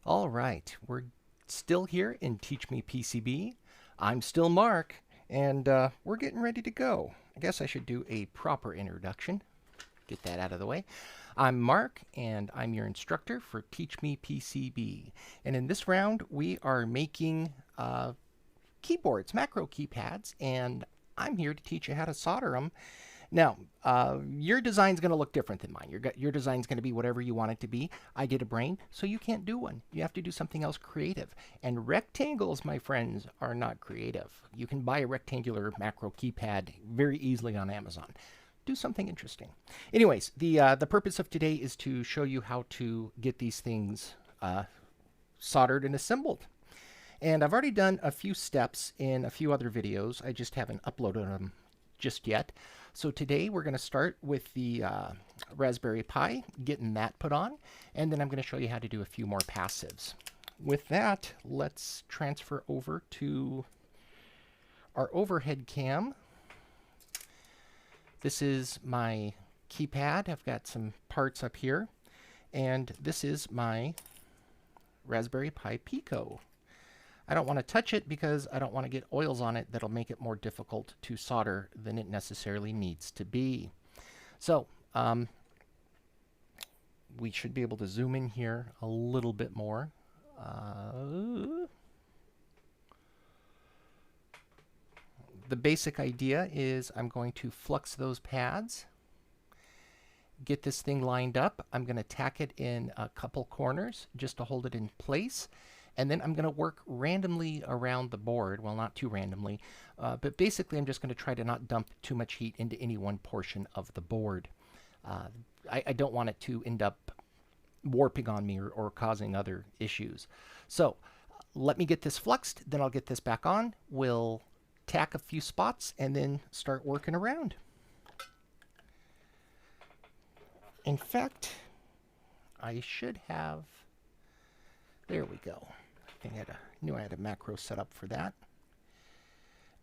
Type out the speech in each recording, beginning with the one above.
All right, we're still here in TeachMePCB. I'm still Mark, and we're getting ready to go. I guess I should do a proper introduction. Get that out of the way. I'm Mark, and I'm your instructor for TeachMePCB. And in this round, we are making keyboards, macro keypads, and I'm here to teach you how to solder them. Now, your design's going to look different than mine. Your design's going to be whatever you want it to be. I did a brain, so you can't do one. You have to do something else creative. And rectangles, my friends, are not creative. You can buy a rectangular macro keypad very easily on Amazon. Do something interesting. Anyways, the purpose of today is to show you how to get these things soldered and assembled. And I've already done a few steps in a few other videos. I just haven't uploaded them just yet. So today we're going to start with the Raspberry Pi, getting that put on, and then I'm going to show you how to do a few more passives. With that, let's transfer over to our overhead cam. This is my keypad. I've got some parts up here, and this is my Raspberry Pi Pico. I don't want to touch it because I don't want to get oils on it that'll make it more difficult to solder than it necessarily needs to be. So we should be able to zoom in here a little bit more. The basic idea is I'm going to flux those pads, get this thing lined up. I'm going to tack it in a couple corners just to hold it in place. And then I'm going to work randomly around the board. Well, not too randomly, but basically I'm just going to try to not dump too much heat into any one portion of the board. I don't want it to end up warping on me or causing other issues. So let me get this fluxed, then I'll get this back on. We'll tack a few spots and then start working around. In fact, I should have... There we go. I knew I had a macro set up for that.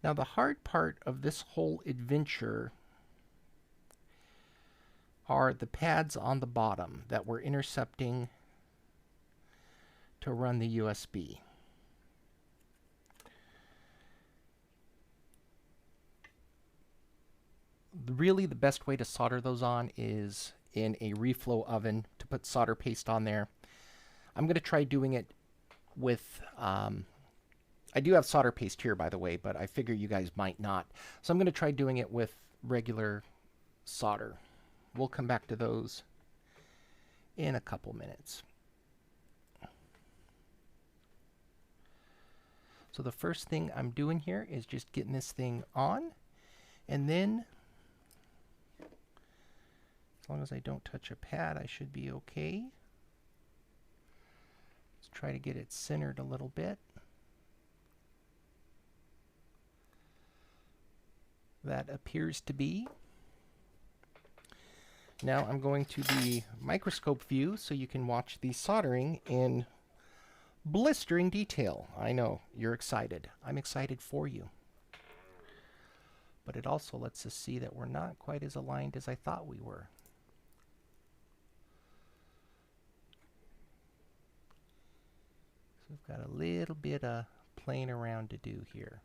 Now the hard part of this whole adventure are the pads on the bottom that we're intercepting to run the USB. Really, the best way to solder those on is in a reflow oven to put solder paste on there. I'm going to try doing it with, I do have solder paste here, by the way, but I figure you guys might not. So I'm going to try doing it with regular solder. We'll come back to those in a couple minutes. So the first thing I'm doing here is just getting this thing on, and then as long as I don't touch a pad, I should be okay. Try to get it centered a little bit. That appears to be. Now I'm going to the microscope view so you can watch the soldering in blistering detail. I know, you're excited. I'm excited for you. But it also lets us see that we're not quite as aligned as I thought we were. We've got a little bit of playing around to do here.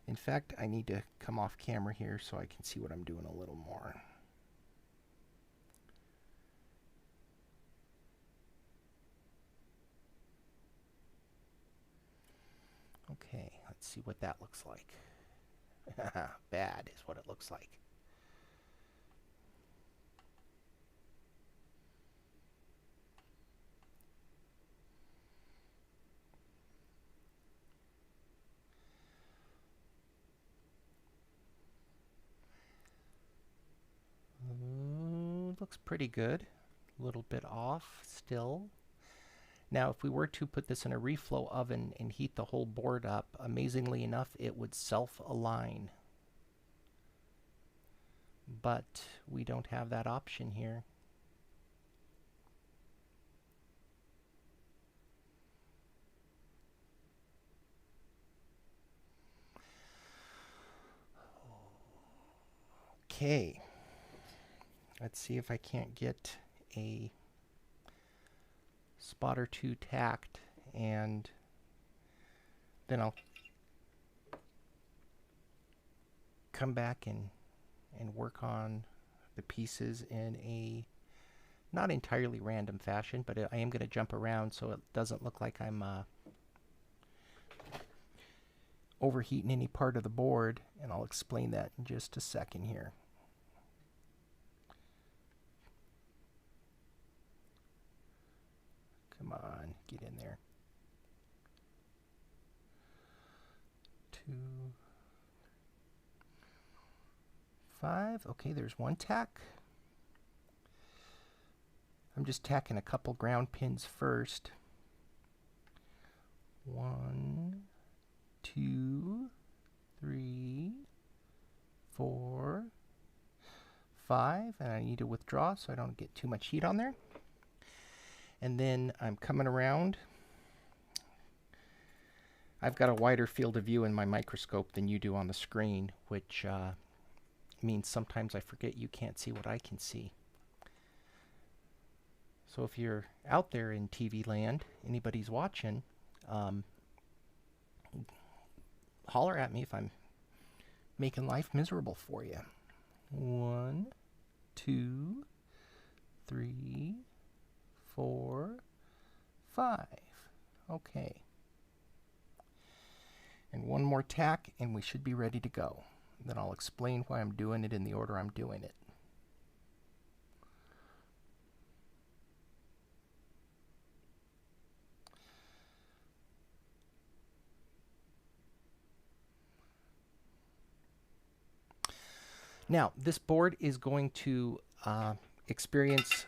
In fact, I need to come off camera here so I can see what I'm doing a little more. Okay, let's see what that looks like. Bad is what it looks like. Looks pretty good. A little bit off still. Now, if we were to put this in a reflow oven and heat the whole board up, amazingly enough, it would self-align. But we don't have that option here. Okay. Let's see if I can't get a spot or two tacked, and then I'll come back and work on the pieces in a not entirely random fashion, but I am going to jump around so it doesn't look like I'm overheating any part of the board, and I'll explain that in just a second here. Come on, get in there. 2, 5. Okay, there's one tack. I'm just tacking a couple ground pins first. 1, 2, 3, 4, 5, and I need to withdraw so I don't get too much heat on there. And then I'm coming around. I've got a wider field of view in my microscope than you do on the screen, which means sometimes I forget you can't see what I can see. So if you're out there in TV land, anybody's watching, holler at me if I'm making life miserable for you. 1, 2, 3, 4, 5. Okay. And one more tack and we should be ready to go. Then I'll explain why I'm doing it in the order I'm doing it. Now, this board is going to experience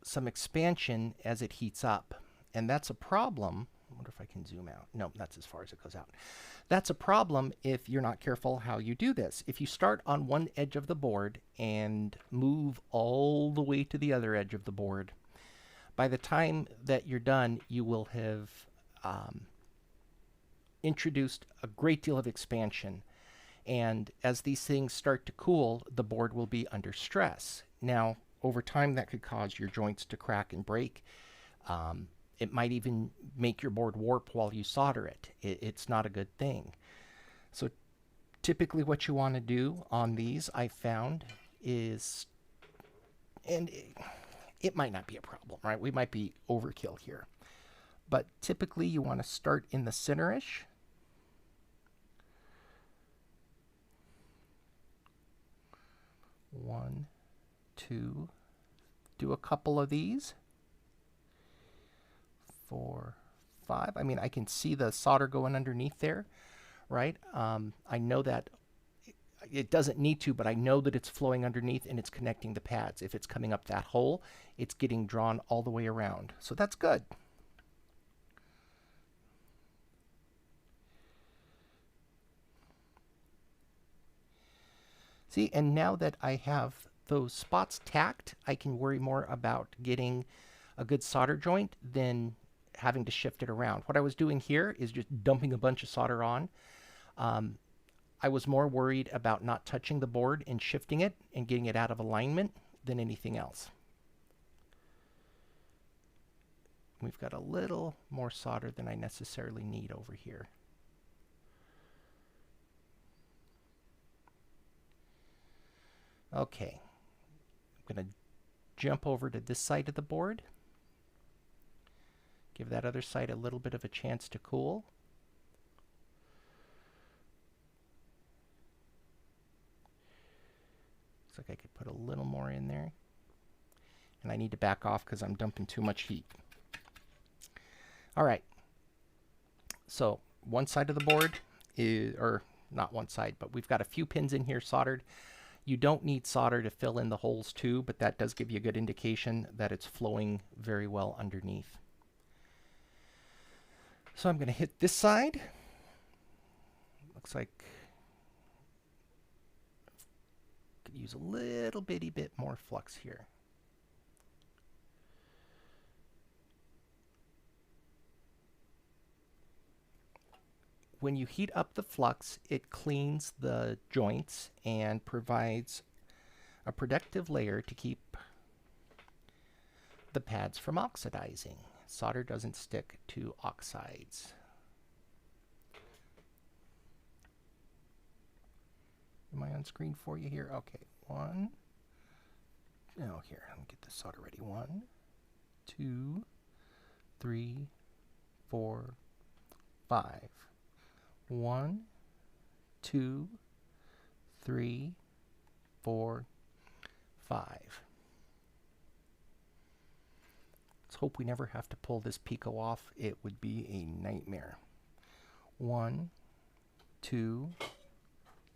some expansion as it heats up, and that's a problem. I wonder if I can zoom out. No, that's as far as it goes out. That's a problem if you're not careful how you do this. If you start on one edge of the board and move all the way to the other edge of the board, by the time that you're done, you will have introduced a great deal of expansion. And as these things start to cool, the board will be under stress. Now, over time, that could cause your joints to crack and break. It might even make your board warp while you solder it. It's not a good thing. So typically what you want to do on these, I found, is, and it might not be a problem, right? We might be overkill here. But typically you want to start in the center-ish. One, 2, do a couple of these. 4, 5. I mean, I can see the solder going underneath there, right? I know that it doesn't need to, but I know that it's flowing underneath and it's connecting the pads. If it's coming up that hole, it's getting drawn all the way around. So that's good. See, and now that I have those spots tacked, I can worry more about getting a good solder joint than having to shift it around. What I was doing here is just dumping a bunch of solder on. I was more worried about not touching the board and shifting it and getting it out of alignment than anything else. We've got a little more solder than I necessarily need over here. Okay, I'm going to jump over to this side of the board. Give that other side a little bit of a chance to cool. Looks like I could put a little more in there. And I need to back off because I'm dumping too much heat. All right. So one side of the board is, or not one side, but we've got a few pins in here soldered. You don't need solder to fill in the holes too, but that does give you a good indication that it's flowing very well underneath. So I'm going to hit this side. Looks like I could use a little bitty bit more flux here. When you heat up the flux, it cleans the joints and provides a protective layer to keep the pads from oxidizing. Solder doesn't stick to oxides. Am I on screen for you here? Okay, one. Oh, here, let me get the solder ready. 1, 2, 3, 4, 5. 1, 2, 3, 4, 5. Let's hope we never have to pull this Pico off. It would be a nightmare. 1, 2,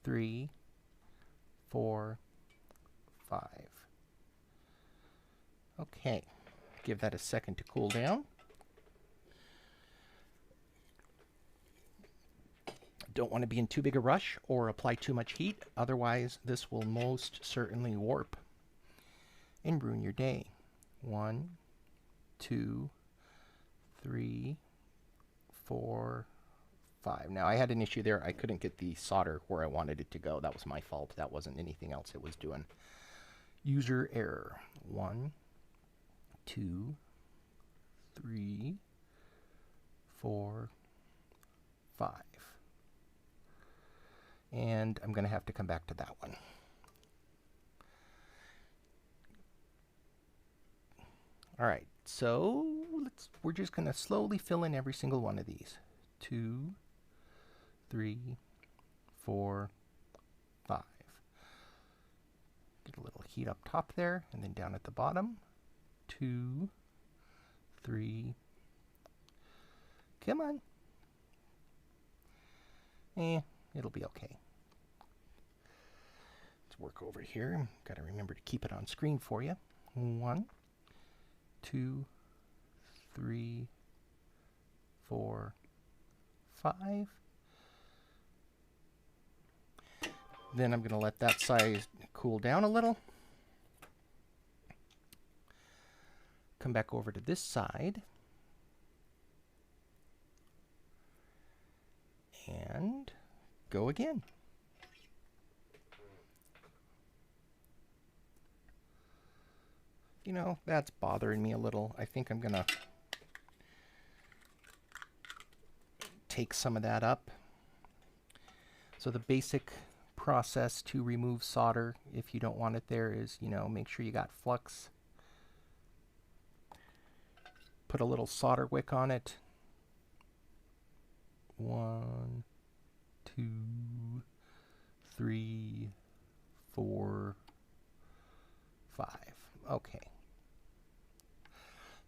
3, 4, 5. Okay, give that a second to cool down. Don't want to be in too big a rush or apply too much heat, otherwise this will most certainly warp and ruin your day. 1, 2, 3, 4, 5. Now I had an issue there. I couldn't get the solder where I wanted it to go. That was my fault. That wasn't anything else it was doing. User error. 1, 2, 3, 4, 5. And I'm going to have to come back to that one. All right, so we're just going to slowly fill in every single one of these. 2, 3, 4, 5. Get a little heat up top there, and then down at the bottom. 2, 3. Come on. It'll be okay. Let's work over here. Got to remember to keep it on screen for you. 1, 2, 3, 4, 5. Then I'm going to let that side cool down a little. Come back over to this side. And go again. You know, that's bothering me a little. I think I'm going to take some of that up. So the basic process to remove solder, if you don't want it there, is, you know, make sure you got flux. Put a little solder wick on it. 1, 2, 3, 4, 5. Okay.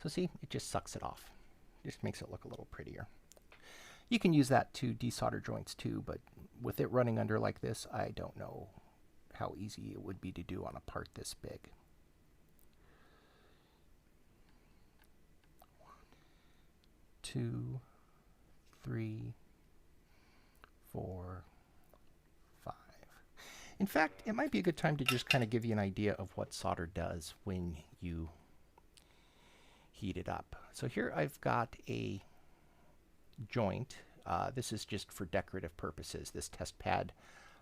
So see, it just sucks it off. Just makes it look a little prettier. You can use that to desolder joints too, but with it running under like this, I don't know how easy it would be to do on a part this big. 1, 2, 3, 4, 5. In fact, it might be a good time to just kind of give you an idea of what solder does when you heat it up. So here I've got a joint. This is just for decorative purposes. This test pad,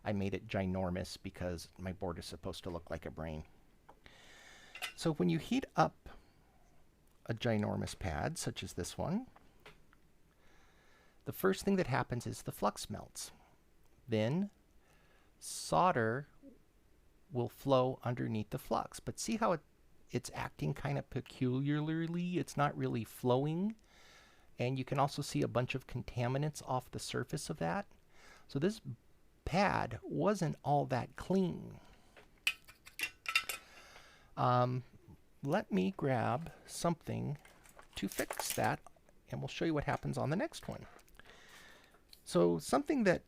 I made it ginormous because my board is supposed to look like a brain. So when you heat up a ginormous pad, such as this one, the first thing that happens is the flux melts. Then solder will flow underneath the flux. But see how it's acting kind of peculiarly? It's not really flowing. And you can also see a bunch of contaminants off the surface of that. So this pad wasn't all that clean. Let me grab something to fix that, and we'll show you what happens on the next one. So something that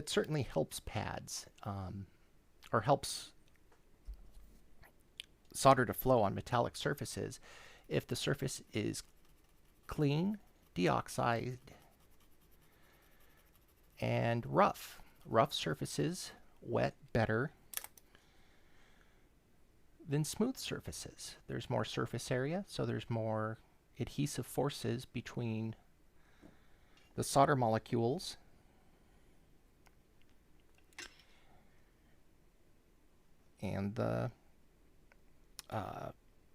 certainly helps pads, or helps solder to flow on metallic surfaces, if the surface is clean, deoxide, and rough. Rough surfaces wet better than smooth surfaces. There's more surface area, so there's more adhesive forces between the solder molecules and the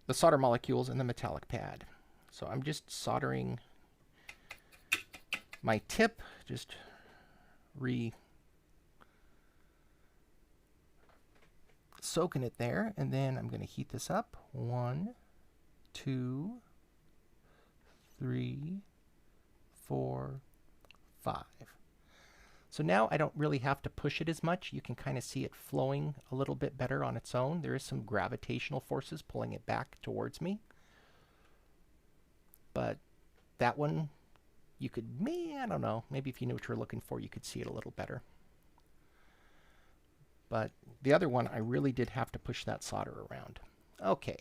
the solder molecules in the metallic pad. So I'm just soldering my tip, just soaking it there, and then I'm going to heat this up. 1, 2, 3, 4, 5. So now I don't really have to push it as much. You can kind of see it flowing a little bit better on its own. There is some gravitational forces pulling it back towards me. But that one, you could, I don't know, maybe if you knew what you were looking for, you could see it a little better. But the other one, I really did have to push that solder around. Okay,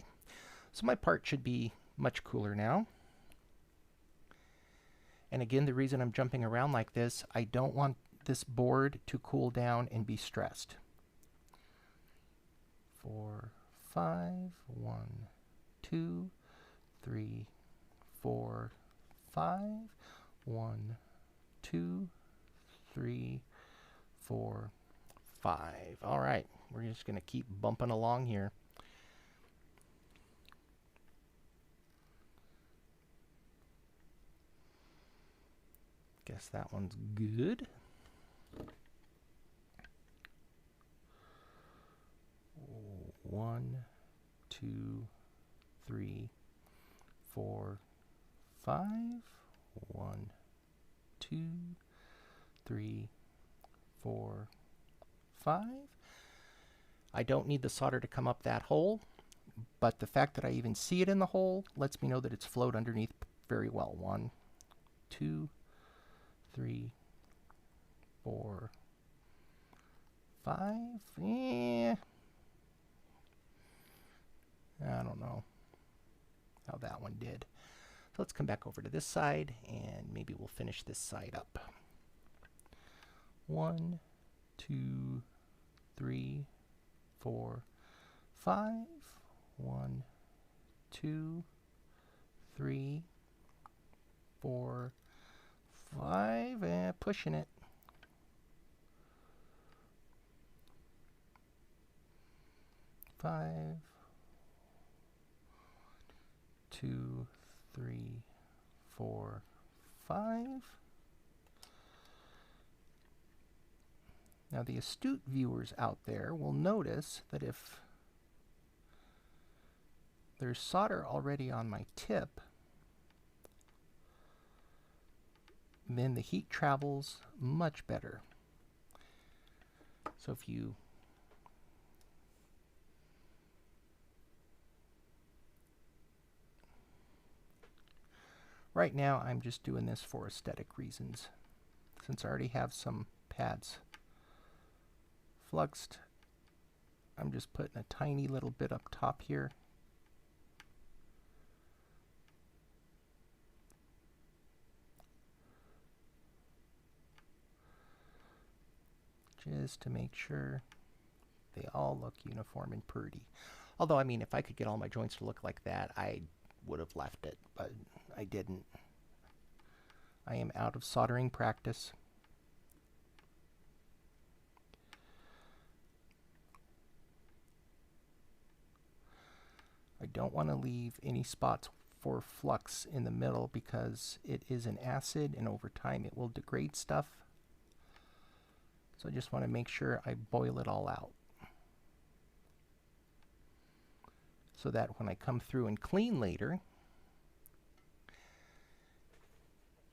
so my part should be much cooler now. And again, the reason I'm jumping around like this, I don't want this board to cool down and be stressed. 4, 5, 1, 2, 3, 4, 5, 1, 2, 3, 4, 5. All right, we're just going to keep bumping along here. Guess that one's good. 1, 2, 3, 4, 5. 1, 2, 3, 4, 5. I don't need the solder to come up that hole, but the fact that I even see it in the hole lets me know that it's flowed underneath very well. 1, 2, 3, 4, 5. Yeah. I don't know how that one did. So let's come back over to this side and maybe we'll finish this side up. 1, 2, 3, 4, 5. 1, 2, 3, 4, 5. And pushing it. 5, 2, 3, 4, 5. Now the astute viewers out there will notice that if there's solder already on my tip, then the heat travels much better. So if you right now I'm just doing this for aesthetic reasons. Since I already have some pads fluxed, I'm just putting a tiny little bit up top here. Just to make sure they all look uniform and pretty. Although, I mean, if I could get all my joints to look like that, I would have left it, but I didn't. I am out of soldering practice. I don't want to leave any spots for flux in the middle because it is an acid and over time it will degrade stuff. So I just want to make sure I boil it all out, so that when I come through and clean later,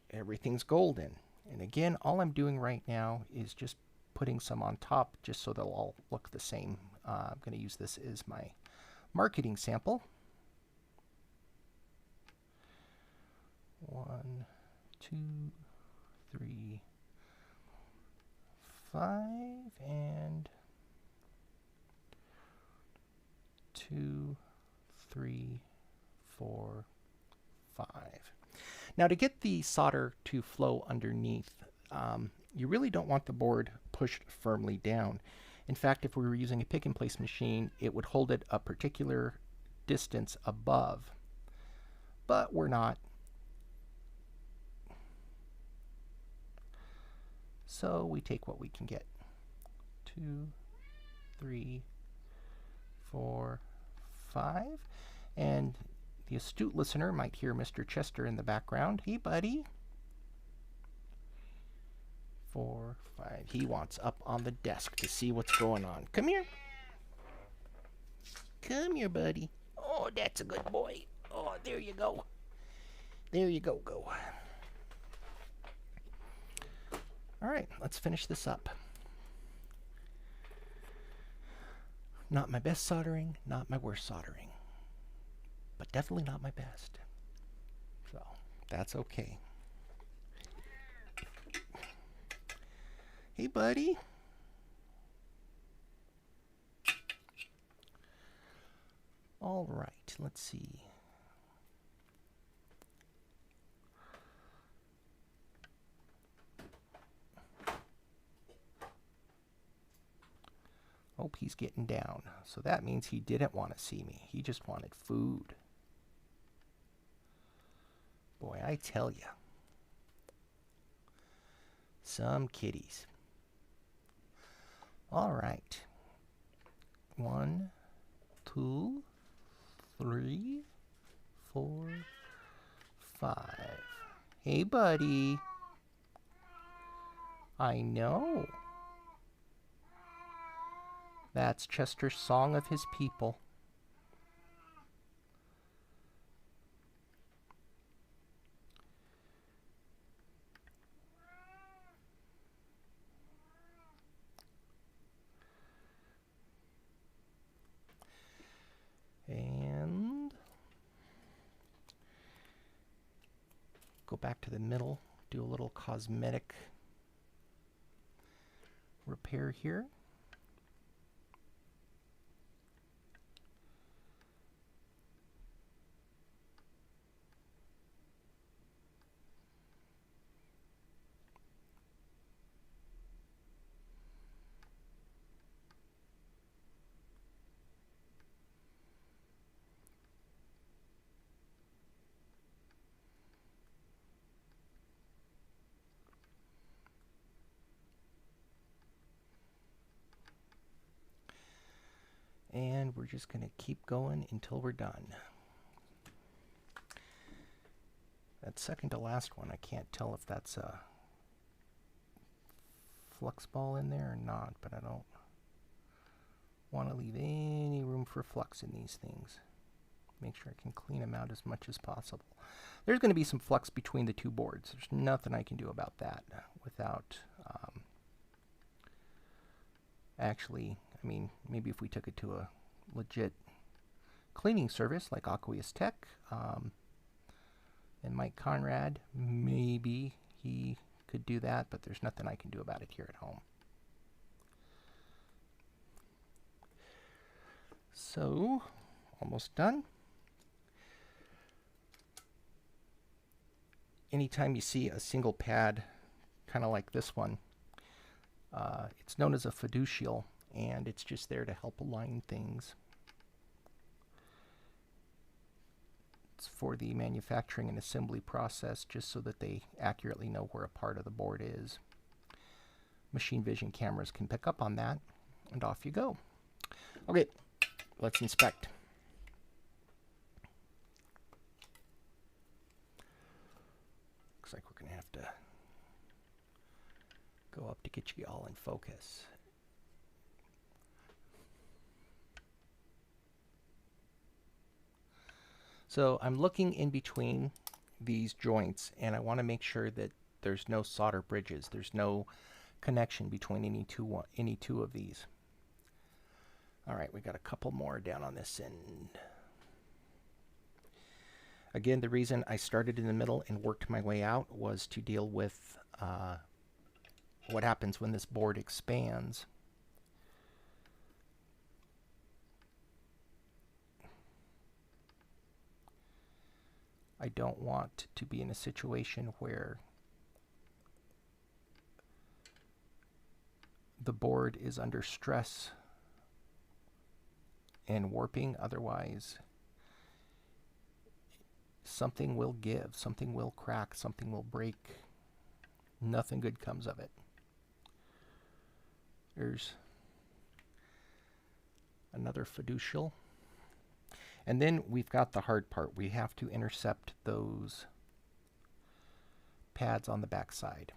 everything's golden. And again, all I'm doing right now is just putting some on top just so they'll all look the same. I'm going to use this as my marketing sample. 1, 2, 3, 5, and 2, 3, 4, 5. Now to get the solder to flow underneath, you really don't want the board pushed firmly down. In fact, if we were using a pick and place machine, it would hold it a particular distance above, but we're not. So we take what we can get. 2, 3, 4, 5. And the astute listener might hear Mr. Chester in the background. Hey, buddy. 4, 5. He wants up on the desk to see what's going on. Come here. Come here, buddy. Oh, that's a good boy. Oh, there you go. There you go, go. All right, let's finish this up. Not my best soldering, not my worst soldering, but definitely not my best. So, that's okay. Hey, buddy. All right, let's see. Oh, he's getting down. So that means he didn't want to see me. He just wanted food. Boy, I tell you. Some kitties. All right. 1, 2, 3, 4, 5. Hey, buddy. I know. That's Chester's song of his people. And go back to the middle, do a little cosmetic repair here. And we're just going to keep going until we're done. That second to last one, I can't tell if that's a flux ball in there or not, but I don't want to leave any room for flux in these things. Make sure I can clean them out as much as possible. There's going to be some flux between the two boards. There's nothing I can do about that without actually, I mean, maybe if we took it to a legit cleaning service like Aqueous Tech and Mike Conrad, maybe he could do that, but there's nothing I can do about it here at home. So, almost done. Anytime you see a single pad, kind of like this one, it's known as a fiducial, and it's just there to help align things. It's for the manufacturing and assembly process, just so that they accurately know where a part of the board is. Machine vision cameras can pick up on that, and off you go. Okay, let's inspect. Looks like we're going to have to go up to get you all in focus. So I'm looking in between these joints, and I want to make sure that there's no solder bridges. There's no connection between any two of these. All right, we got a couple more down on this end. Again, the reason I started in the middle and worked my way out was to deal with what happens when this board expands. I don't want to be in a situation where the board is under stress and warping. Otherwise, something will give, something will crack, something will break. Nothing good comes of it. There's another fiducial. And then we've got the hard part. We have to intercept those pads on the back side.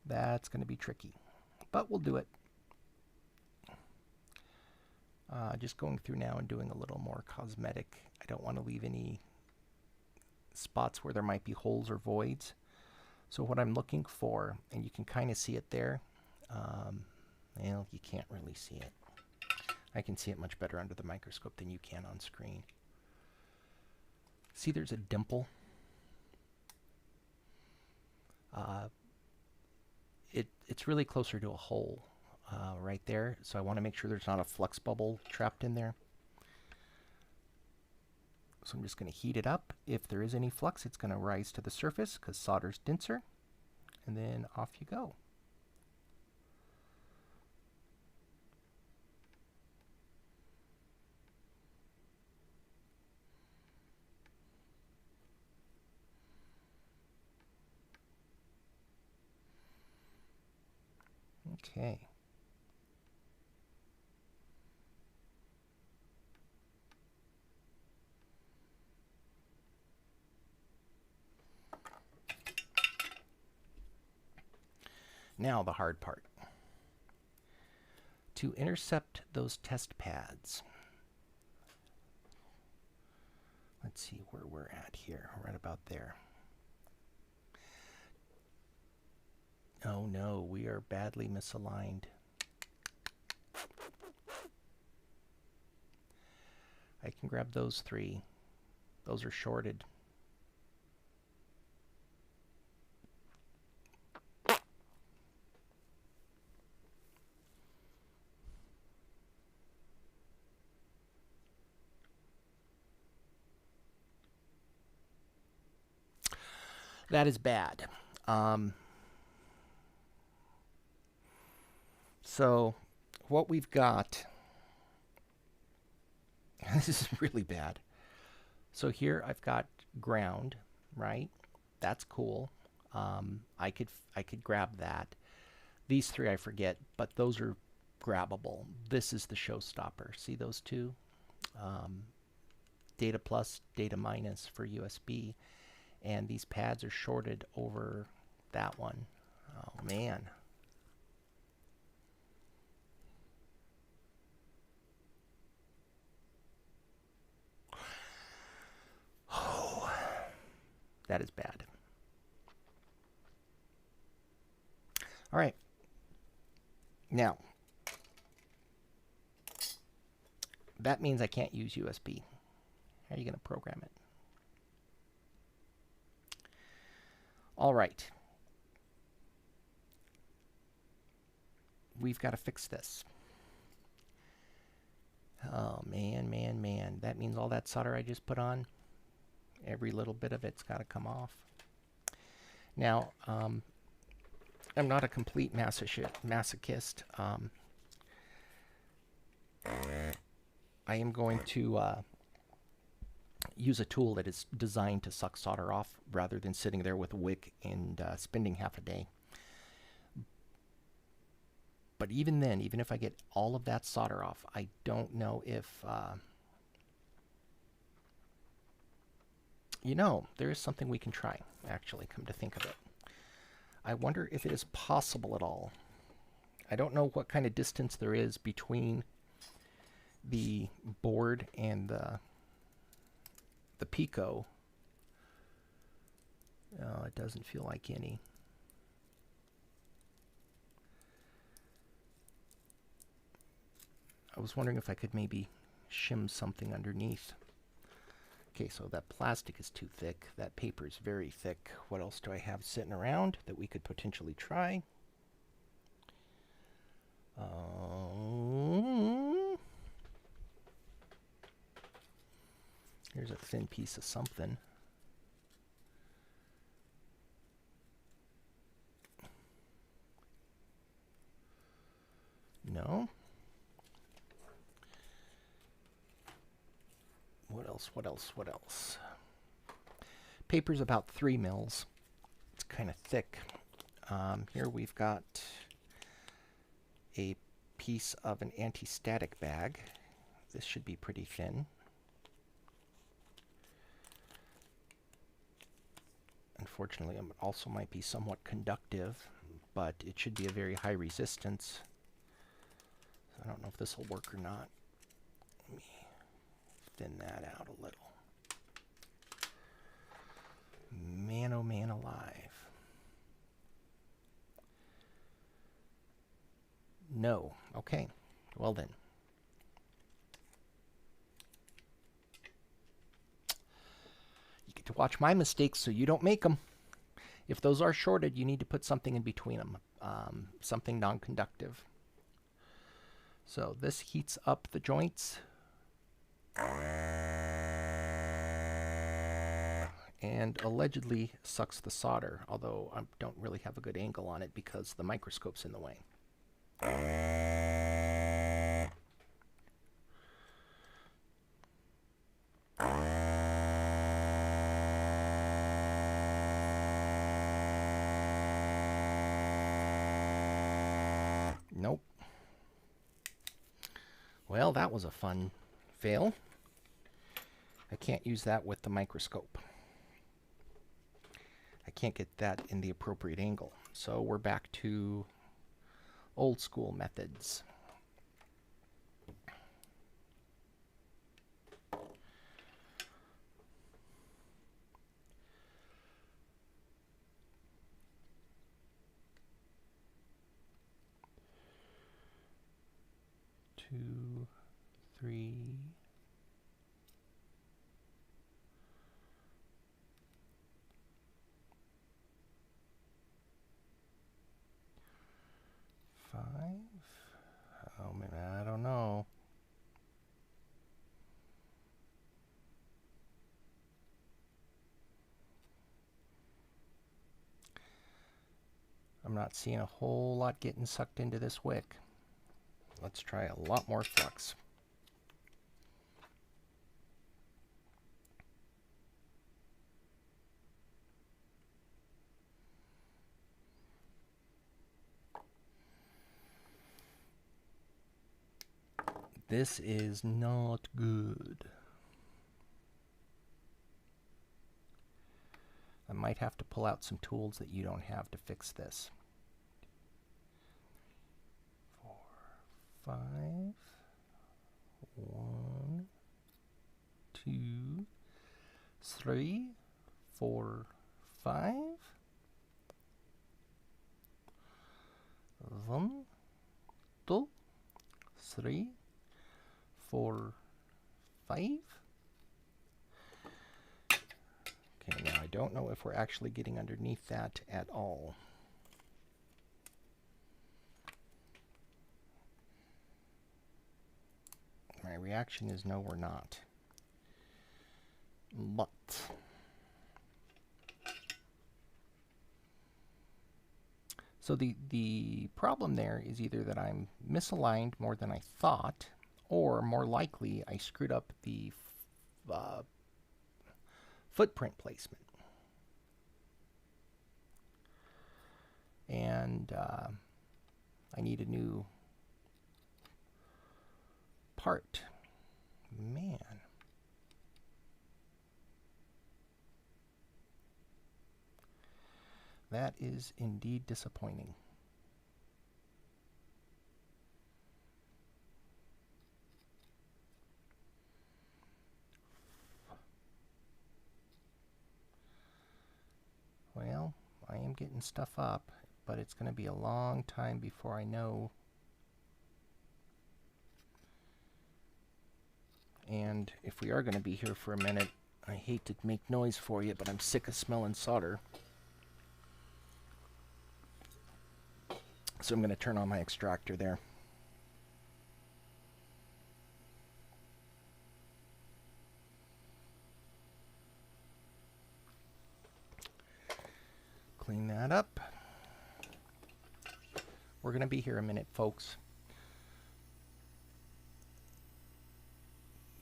That's going to be tricky, but we'll do it. Just going through now and doing a little more cosmetic. I don't want to leave any spots where there might be holes or voids. So what I'm looking for, and you can kind of see it there, well, you can't really see it. I can see it much better under the microscope than you can on screen. See, there's a dimple. It's really closer to a hole right there, so I want to make sure there's not a flux bubble trapped in there. So I'm just going to heat it up. If there is any flux, it's going to rise to the surface because solder's denser. And then off you go. Okay. Now the hard part. To intercept those test pads. Let's see where we're at here. Right about there. Oh no, we are badly misaligned. I can grab those three. Those are shorted. That is bad. So what we've got, this is really bad. So here I've got ground, right? That's cool. I could grab that. These three I forget, but those are grabbable. This is the showstopper. See those two? Data plus, data minus for USB. And these pads are shorted over that one. Oh man. Oh, that is bad. All right. Now, that means I can't use USB. How are you going to program it? All right. We've got to fix this. Oh, man, man, man. That means all that solder I just put on, every little bit of it's got to come off. Now, I'm not a complete masochist. I am going to use a tool that is designed to suck solder off rather than sitting there with a wick and spending half a day. But even then, even if I get all of that solder off, I don't know if, you know, there is something we can try, actually, come to think of it. I wonder if it is possible at all. I don't know what kind of distance there is between the board and the Pico. Oh, it doesn't feel like any. I was wondering if I could maybe shim something underneath. Okay, so that plastic is too thick. That paper is very thick. What else do I have sitting around that we could potentially try? Here's a thin piece of something. No? What else? What else? What else? Paper's about 3 mils. It's kind of thick. Here we've got a piece of an anti-static bag. this should be pretty thin. Unfortunately, it also might be somewhat conductive, but it should be a very high resistance. So I don't know if this will work or not. Let me thin that out a little. Man, oh man alive. No. Okay. Well then. You get to watch my mistakes so you don't make them. If those are shorted, you need to put something in between them. Something non-conductive. So this heats up the joints. And allegedly sucks the solder, although I don't really have a good angle on it because the microscope's in the way. Nope. Well, that was a fun fail. I can't use that with the microscope. I can't get that in the appropriate angle. So we're back to old school methods. Two, three. Five. Oh man, I don't know. I'm not seeing a whole lot getting sucked into this wick. Let's try a lot more flux. This is not good. I might have to pull out some tools that you don't have to fix this. 4, 5. 1, 2, 3, 4, 5. 1, 2, 3, 4, 5. Okay, now I don't know if we're actually getting underneath that at all. My reaction is no, we're not. But so the problem there is either that I'm misaligned more than I thought, or more likely I screwed up the footprint placement. And I need a new part. Man. That is indeed disappointing. Well, I am getting stuff up, but it's going to be a long time before I know. And if we are going to be here for a minute, I hate to make noise for you, but I'm sick of smelling solder. So I'm going to turn on my extractor there. Clean that up. We're going to be here a minute, folks.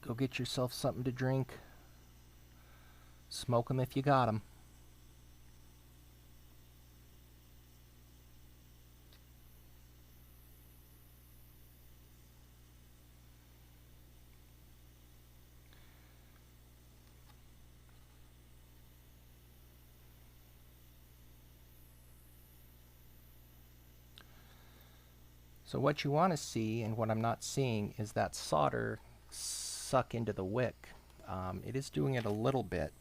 Go get yourself something to drink. Smoke them if you got them. So what you want to see, and what I'm not seeing, is that solder suck into the wick. It is doing it a little bit.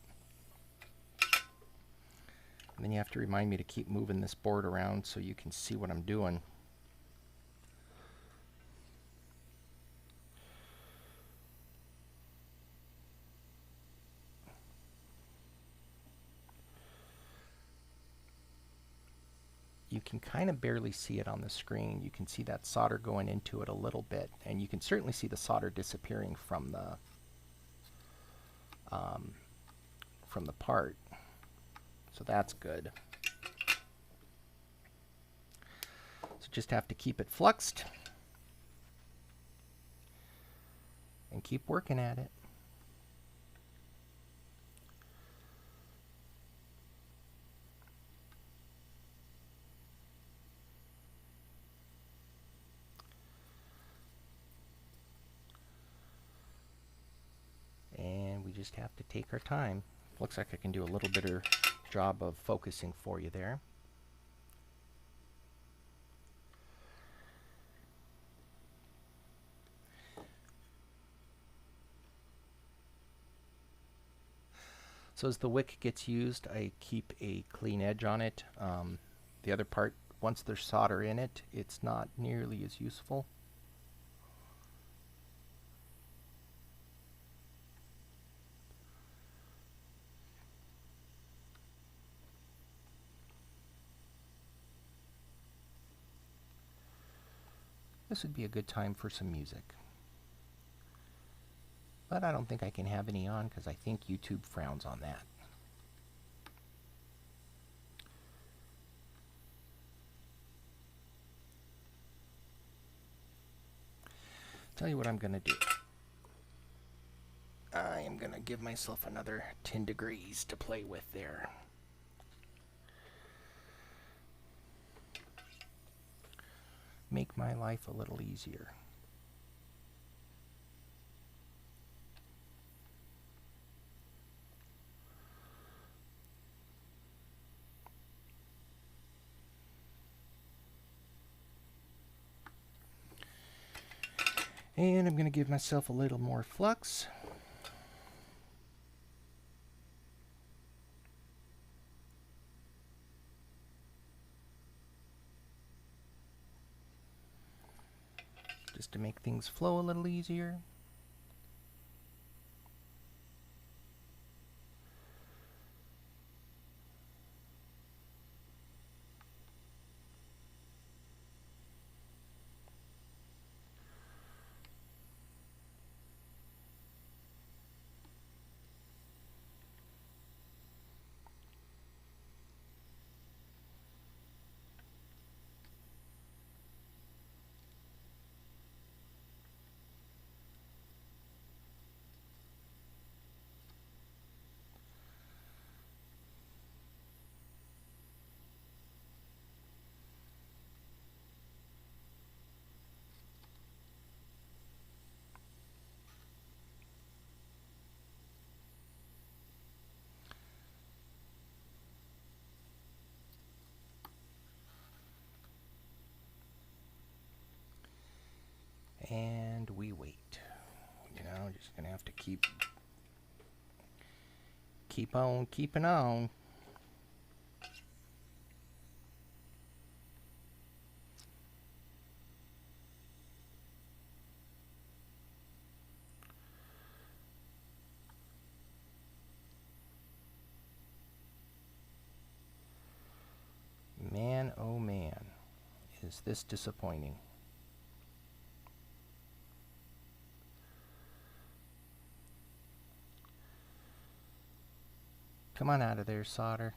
And then you have to remind me to keep moving this board around so you can see what I'm doing. You can kind of barely see it on the screen. You can see that solder going into it a little bit, and you can certainly see the solder disappearing from the part. So that's good. So just have to keep it fluxed and keep working at it. And we just have to take our time. Looks like I can do a little better job of focusing for you there. So as the wick gets used, I keep a clean edge on it. The other part, once there's solder in it, it's not nearly as useful. This would be a good time for some music. But I don't think I can have any on because I think YouTube frowns on that. Tell you what I'm going to do. I am going to give myself another 10 degrees to play with there. Make my life a little easier. And I'm going to give myself a little more flux. Just to make things flow a little easier. And we wait. You know, just gonna have to keep on keeping on. Man, oh man, is this disappointing. Come on out of there, solder.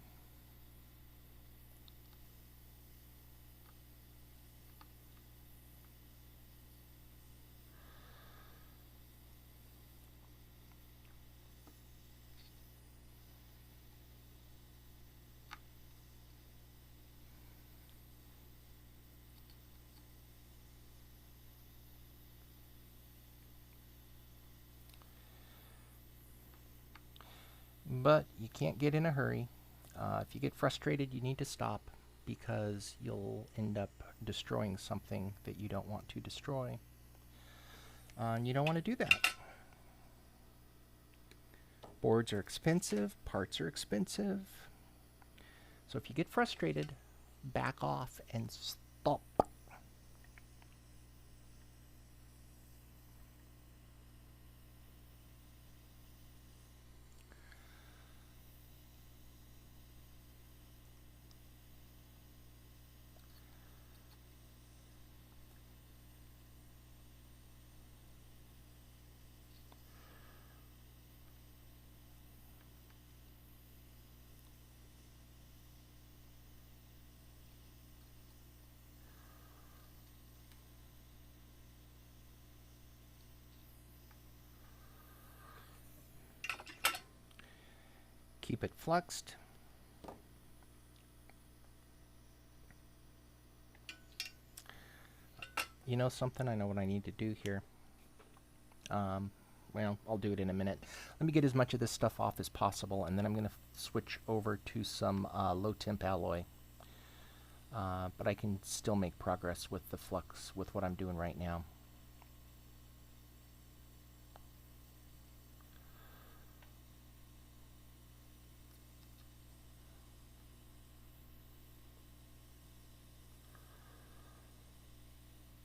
But you can't get in a hurry. If you get frustrated, you need to stop because you'll end up destroying something that you don't want to destroy. And you don't want to do that. Boards are expensive, parts are expensive. So if you get frustrated, back off and stop. Keep it fluxed. You know something? I know what I need to do here. Well, I'll do it in a minute. Let me get as much of this stuff off as possible, and then I'm going to switch over to some low temp alloy. But I can still make progress with the flux with what I'm doing right now.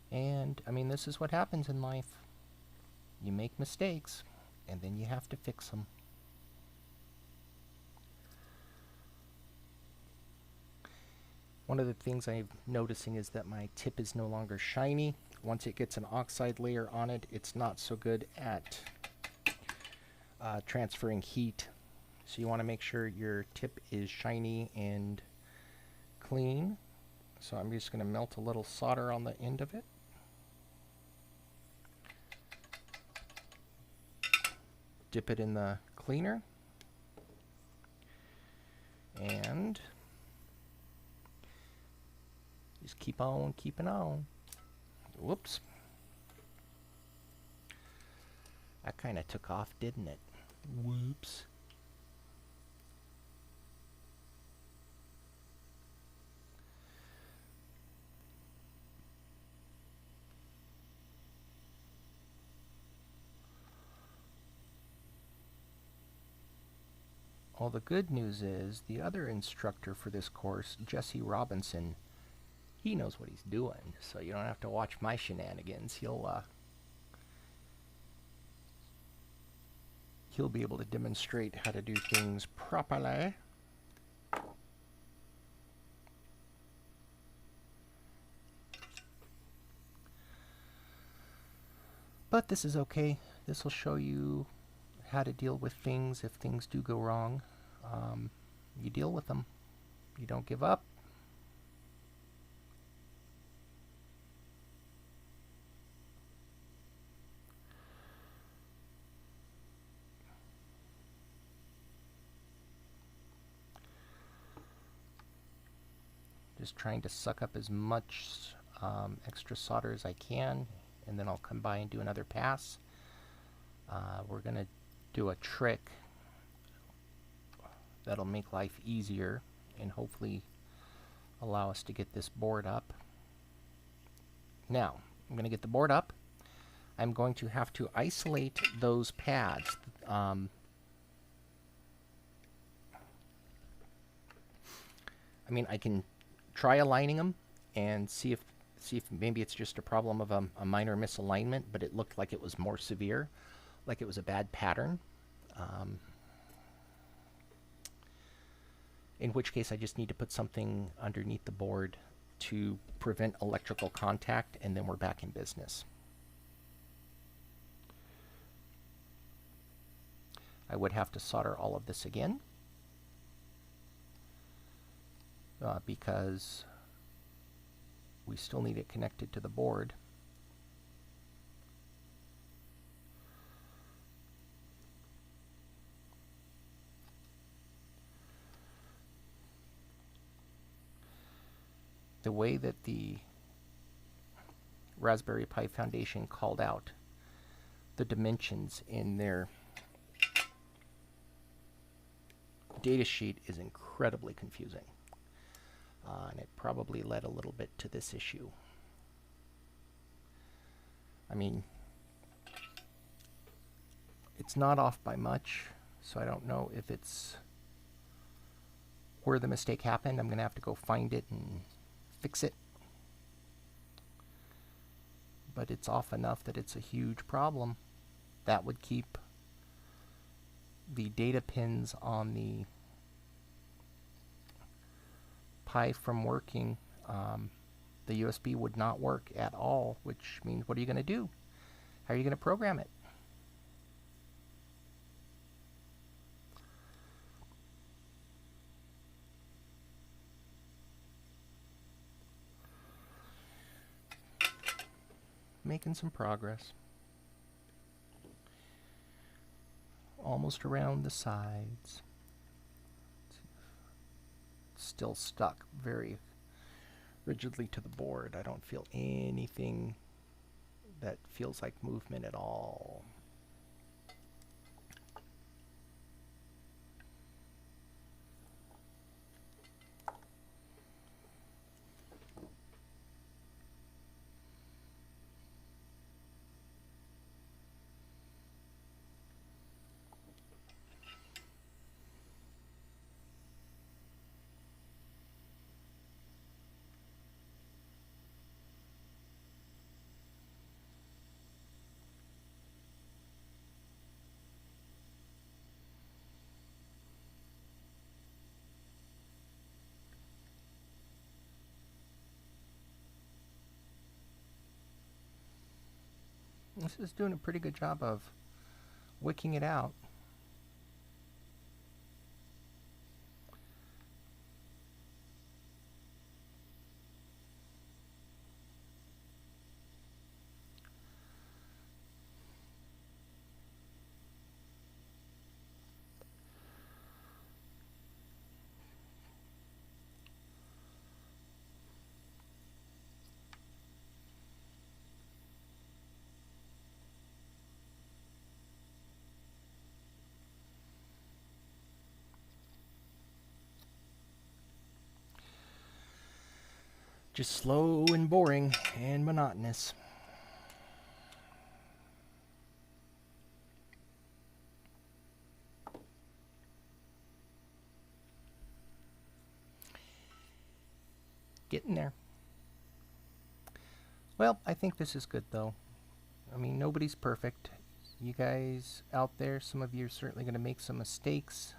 And, I mean, this is what happens in life. You make mistakes, and then you have to fix them. One of the things I'm noticing is that my tip is no longer shiny. Once it gets an oxide layer on it, it's not so good at transferring heat. So you want to make sure your tip is shiny and clean. So I'm just going to melt a little solder on the end of it. Dip it in the cleaner. And just keep on keeping on. Whoops. That kind of took off, didn't it? Whoops. Well, the good news is the other instructor for this course, Jesse Robinson, he knows what he's doing, so you don't have to watch my shenanigans. He'll be able to demonstrate how to do things properly. But this is okay. This will show you how to deal with things if things do go wrong. You deal with them. You don't give up. Just trying to suck up as much extra solder as I can, and then I'll come by and do another pass. We're going to do a trick that'll make life easier and hopefully allow us to get this board up. Now, I'm going to get the board up. I'm going to have to isolate those pads. I mean, I can try aligning them and see if maybe it's just a problem of a minor misalignment, but it looked like it was more severe, like it was a bad pattern. In which case I just need to put something underneath the board to prevent electrical contact, and then we're back in business. I would have to solder all of this again because we still need it connected to the board. The way that the Raspberry Pi Foundation called out the dimensions in their data sheet is incredibly confusing. and it probably led a little bit to this issue. I mean, it's not off by much, so I don't know if it's where the mistake happened. I'm going to have to go find it and fix it. But it's off enough that it's a huge problem. That would keep the data pins on the Pi from working. The USB would not work at all, which means what are you going to do? How are you going to program it? Making some progress. Almost around the sides. Still stuck very rigidly to the board. I don't feel anything that feels like movement at all. This is doing a pretty good job of wicking it out. Just slow and boring and monotonous. Getting there. Well, I think this is good though. I mean, nobody's perfect. You guys out there, some of you are certainly going to make some mistakes.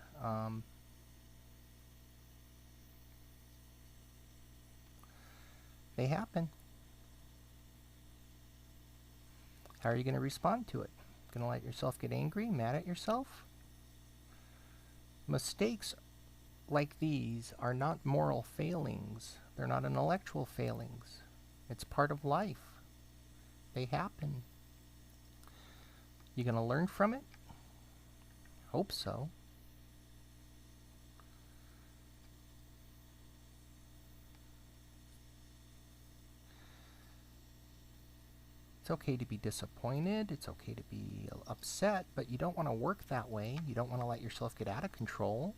They happen. How are you going to respond to it? Going to let yourself get angry, mad at yourself? Mistakes like these are not moral failings. They're not intellectual failings. It's part of life. They happen. You going to learn from it? Hope so. It's okay to be disappointed, it's okay to be upset, but you don't want to work that way. You don't want to let yourself get out of control.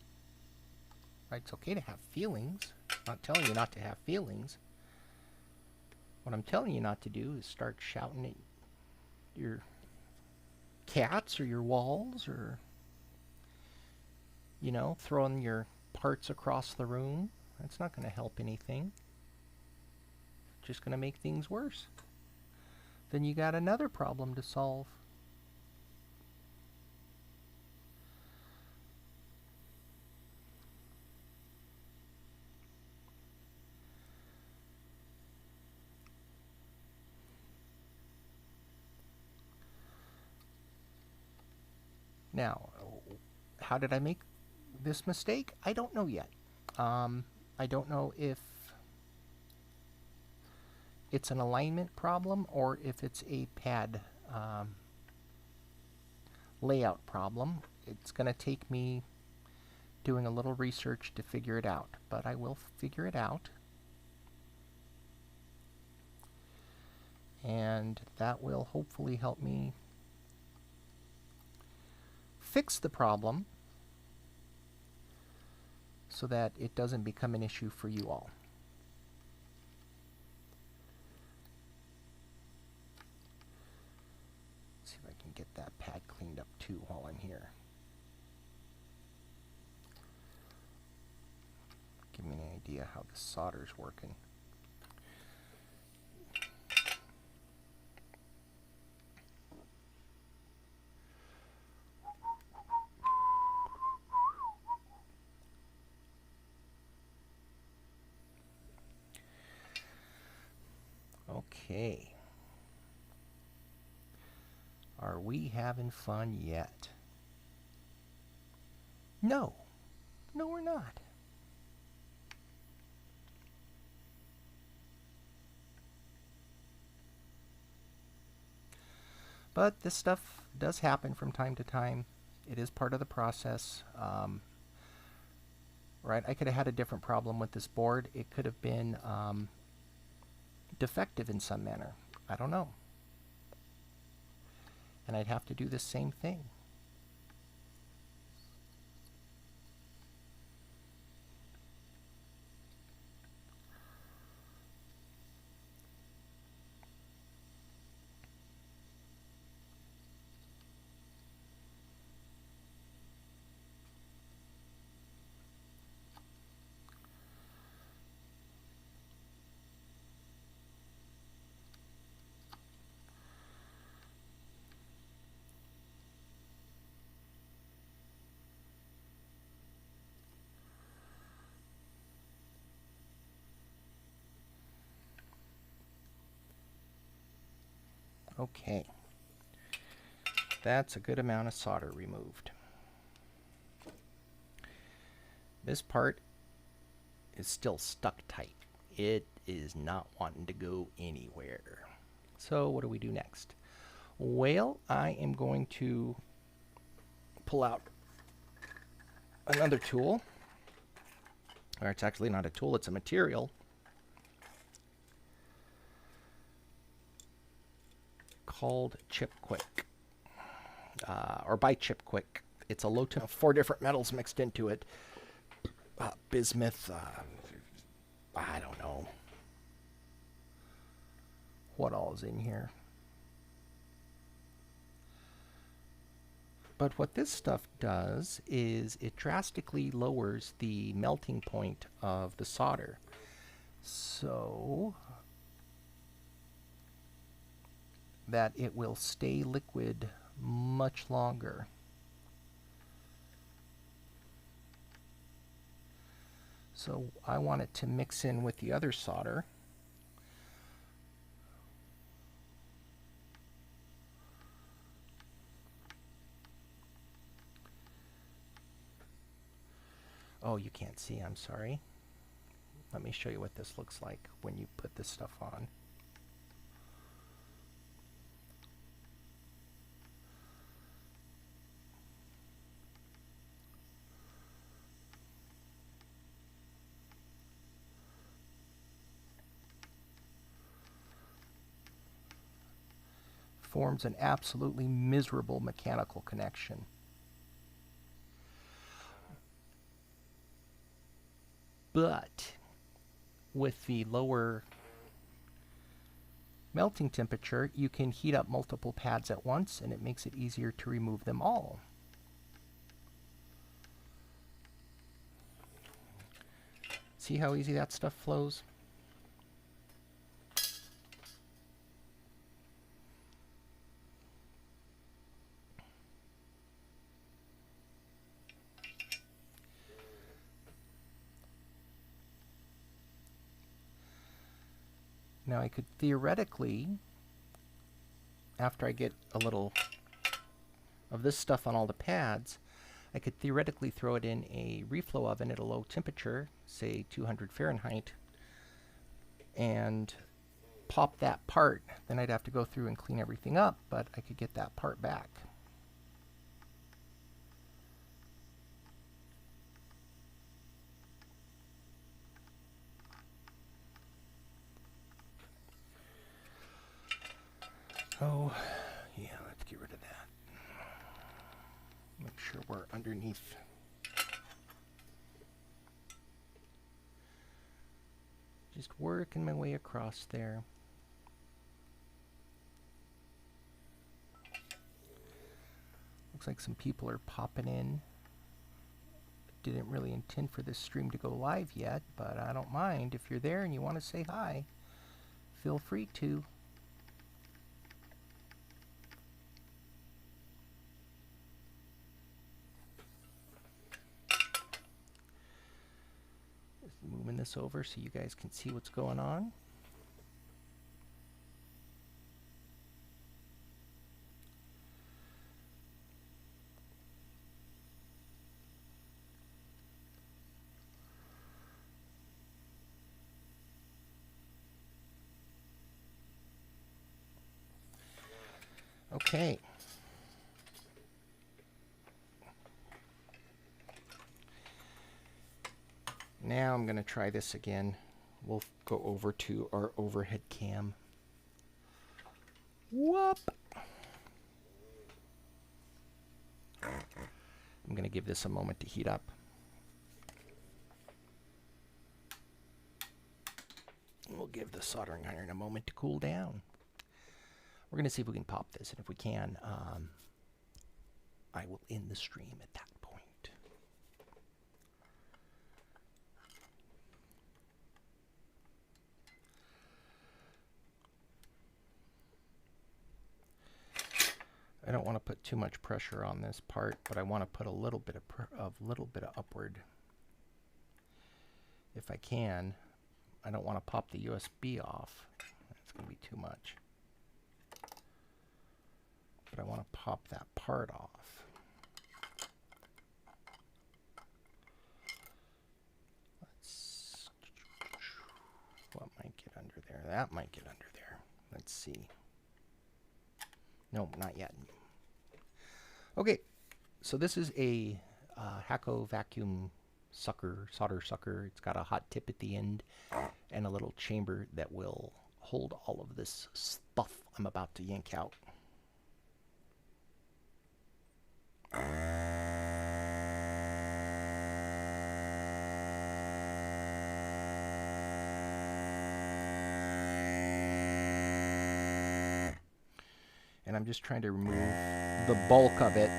Right? It's okay to have feelings. I'm not telling you not to have feelings. What I'm telling you not to do is start shouting at your cats or your walls, or, you know, throwing your parts across the room. That's not going to help anything. Just going to make things worse. Then you got another problem to solve. Now, how did I make this mistake? I don't know yet. I don't know if it's an alignment problem or if it's a pad layout problem. It's going to take me doing a little research to figure it out, but I will figure it out. And that will hopefully help me fix the problem so that it doesn't become an issue for you all. get that pad cleaned up too while I'm here. Give me an idea how the solder's working. Okay. Are we having fun yet? No. No, we're not. But this stuff does happen from time to time. It is part of the process. Right, I could have had a different problem with this board. It could have been defective in some manner. I don't know. And I'd have to do the same thing. Okay. That's a good amount of solder removed. This part is still stuck tight. It is not wanting to go anywhere. So what do we do next? Well, I am going to pull out another tool. Or it's actually not a tool, it's a material. Called Chip Quick. Or by Chip Quick. It's a low temp, 4 different metals mixed into it. Bismuth, I don't know what all is in here. But what this stuff does is it drastically lowers the melting point of the solder. So that it will stay liquid much longer. So I want it to mix in with the other solder. Oh, you can't see, I'm sorry. Let me show you what this looks like when you put this stuff on. Forms an absolutely miserable mechanical connection. But with the lower melting temperature, you can heat up multiple pads at once, and it makes it easier to remove them all. See how easy that stuff flows? Now I could theoretically, after I get a little of this stuff on all the pads, I could theoretically throw it in a reflow oven at a low temperature, say 200 Fahrenheit, and pop that part. Then I'd have to go through and clean everything up, but I could get that part back. Oh, yeah, let's get rid of that. Make sure we're underneath. Just working my way across there. Looks like some people are popping in. Didn't really intend for this stream to go live yet, but I don't mind. If you're there and you want to say hi, feel free to. Just moving this over so you guys can see what's going on. Okay. Now I'm going to try this again. We'll go over to our overhead cam. Whoop! I'm going to give this a moment to heat up. We'll give the soldering iron a moment to cool down. We're going to see if we can pop this, and if we can, I will end the stream at that point. I don't want to put too much pressure on this part, but I want to put a little bit of upward if I can. I don't want to pop the USB off. That's going to be too much. But I want to pop that part off. What might get under there? That might get under there. Let's see. No, not yet. Okay, so this is a Hakko vacuum solder sucker. It's got a hot tip at the end and a little chamber that will hold all of this stuff I'm about to yank out. And I'm just trying to remove the bulk of it.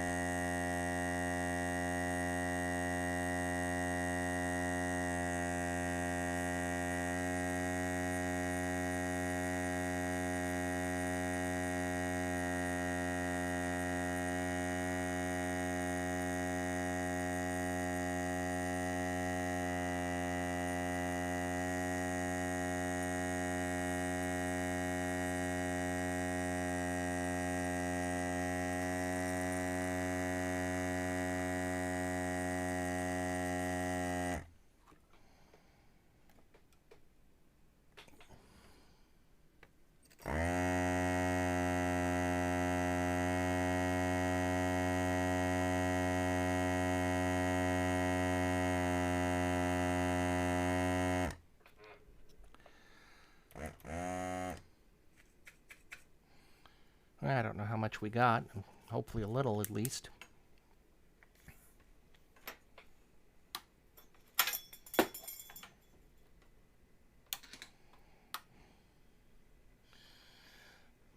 I don't know how much we got. Hopefully a little at least.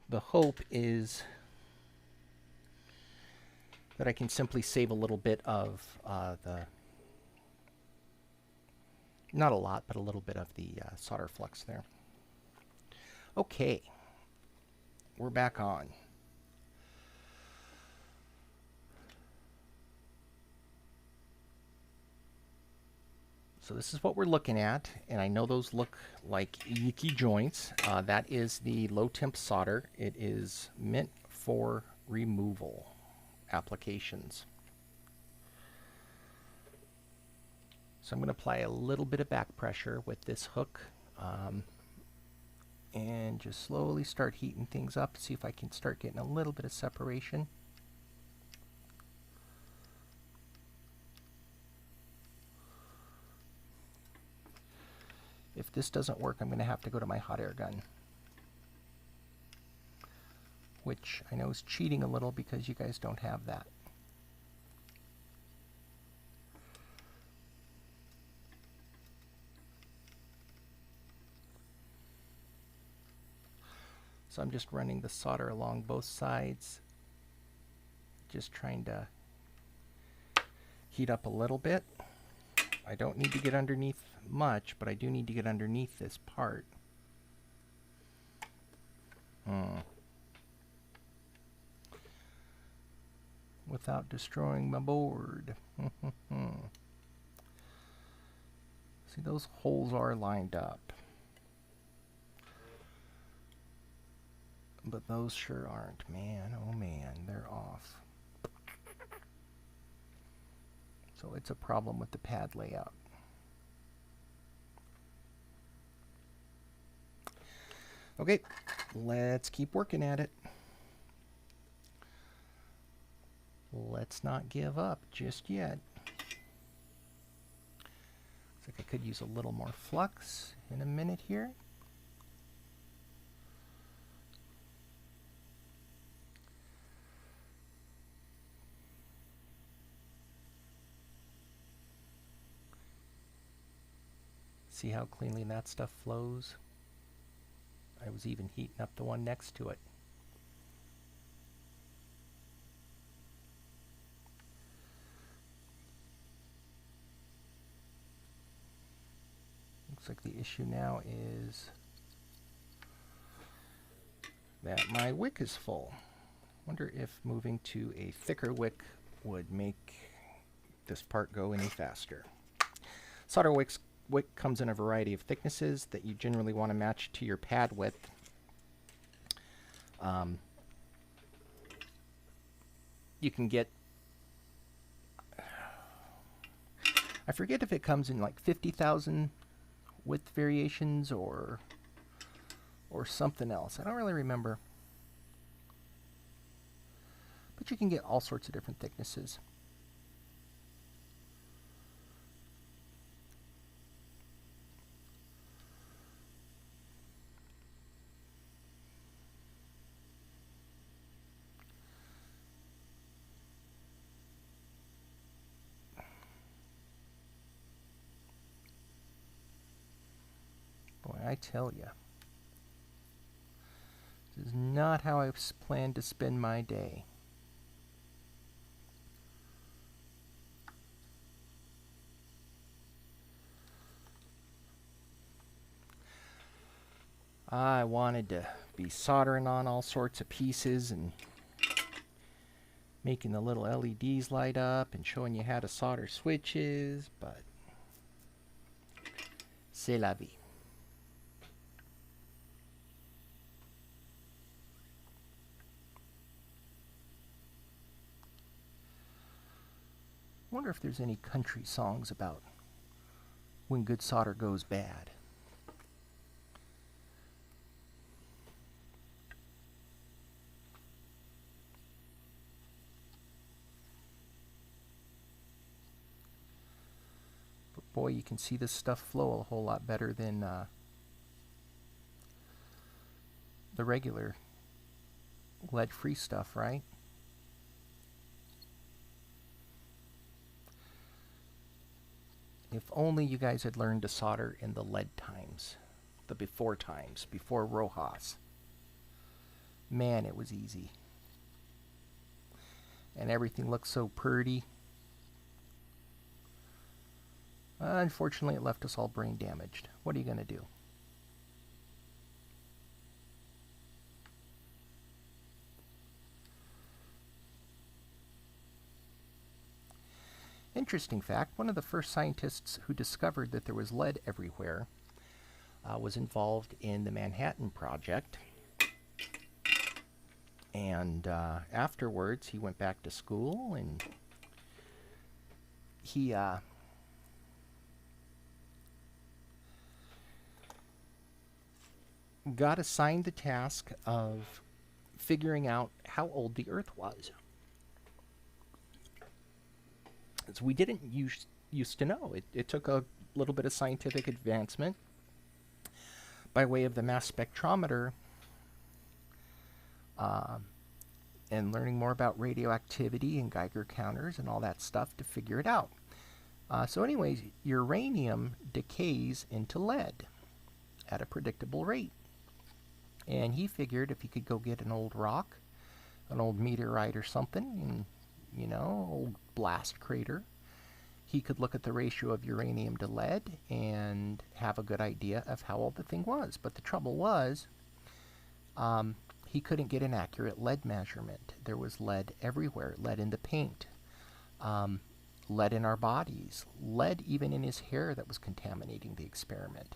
The hope is that I can simply save a little bit of not a lot, but a little bit of the solder flux there. Okay, we're back on. So this is what we're looking at, and I know those look like yucky joints. That is the low temp solder. It is meant for removal applications. So I'm going to apply a little bit of back pressure with this hook and just slowly start heating things up, see if I can start getting a little bit of separation. If this doesn't work, I'm going to have to go to my hot air gun, which I know is cheating a little because you guys don't have that. So I'm just running the solder along both sides just trying to heat up a little bit. I don't need to get underneath much, but I do need to get underneath this part. Without destroying my board. See, those holes are lined up. But those sure aren't. Man, oh man, they're off. So it's a problem with the pad layout. Okay, let's keep working at it. Let's not give up just yet. Looks like I could use a little more flux in a minute here. See how cleanly that stuff flows? I was even heating up the one next to it. Looks like the issue now is that my wick is full. Wonder if moving to a thicker wick would make this part go any faster. Solder wick comes in a variety of thicknesses that you generally want to match to your pad width. You can get, I forget if it comes in like 50,000 width variations or something else. I don't really remember. But you can get all sorts of different thicknesses. Boy, I tell you, this is not how I planned to spend my day. I wanted to be soldering on all sorts of pieces and making the little LEDs light up and showing you how to solder switches, but c'est la vie. I wonder if there's any country songs about when good solder goes bad. But boy, you can see this stuff flow a whole lot better than the regular lead-free stuff, right? If only you guys had learned to solder in the lead times, the before times, before Rojas. Man, it was easy. And everything looked so pretty. Unfortunately, it left us all brain damaged. What are you going to do? Interesting fact, one of the first scientists who discovered that there was lead everywhere was involved in the Manhattan Project. And afterwards, he went back to school and he got assigned the task of figuring out how old the Earth was. So we didn't used to know. It took a little bit of scientific advancement by way of the mass spectrometer and learning more about radioactivity and Geiger counters and all that stuff to figure it out. So anyways, uranium decays into lead at a predictable rate. And he figured if he could go get an old rock, an old meteorite or something, and you know, old blast crater. He could look at the ratio of uranium to lead and have a good idea of how old the thing was. But the trouble was, he couldn't get an accurate lead measurement. There was lead everywhere, lead in the paint, lead in our bodies, lead even in his hair that was contaminating the experiment.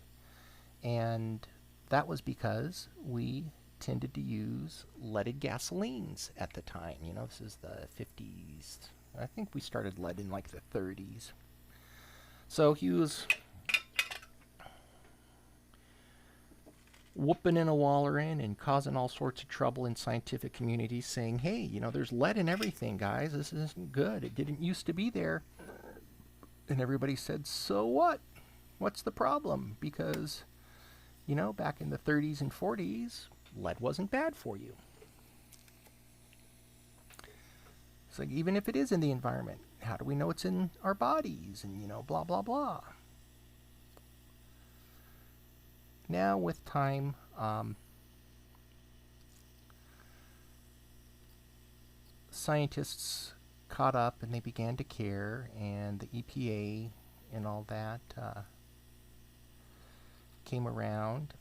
And that was because we tended to use leaded gasolines at the time. You know, this is the 50s. I think we started lead in like the 30s. So he was whooping and a wallering and causing all sorts of trouble in scientific communities, saying, hey, you know, there's lead in everything, guys. This isn't good. It didn't used to be there. And everybody said, so what? What's the problem? Because, you know, back in the 30s and 40s, lead wasn't bad for you. It's like, even if it is in the environment, how do we know it's in our bodies? And, you know, blah, blah, blah. Now, with time, scientists caught up and they began to care, and the EPA and all that came around.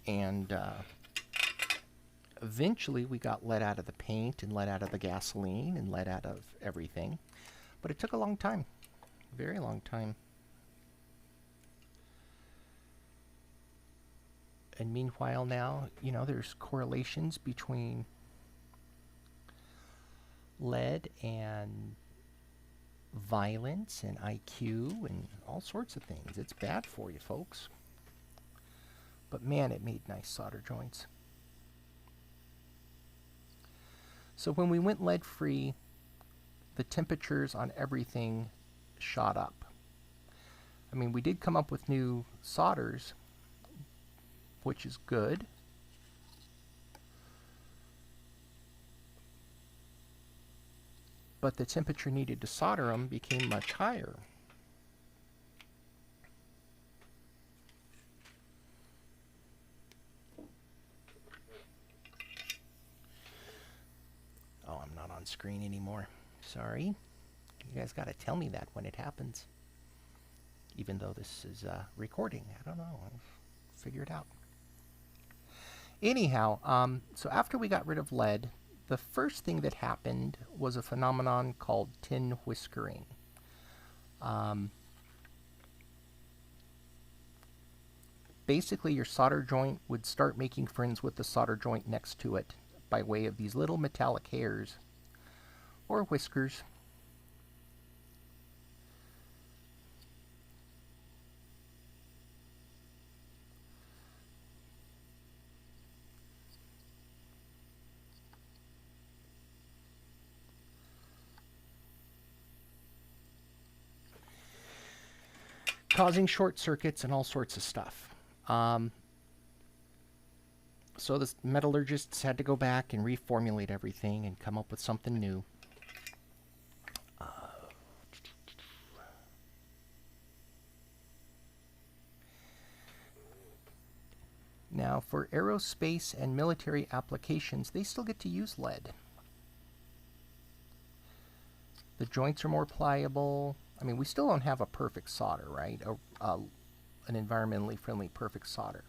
And eventually we got lead out of the paint and lead out of the gasoline and lead out of everything. But it took a long time, very long time. And meanwhile now, you know, there's correlations between lead and violence and IQ and all sorts of things. It's bad for you, folks. But man, it made nice solder joints. So when we went lead-free, the temperatures on everything shot up. I mean, we did come up with new solders, which is good. But the temperature needed to solder them became much higher. Oh, I'm not on screen anymore. Sorry. You guys got to tell me that when it happens. Even though this is recording. I don't know. I'll figure it out. Anyhow, so after we got rid of lead, the first thing that happened was a phenomenon called tin whiskering. Basically, your solder joint would start making friends with the solder joint next to it by way of these little metallic hairs or whiskers. Causing short circuits and all sorts of stuff. So the metallurgists had to go back and reformulate everything and come up with something new. Now, for aerospace and military applications, they still get to use lead. The joints are more pliable. I mean, we still don't have a perfect solder, right? An environmentally friendly perfect solder.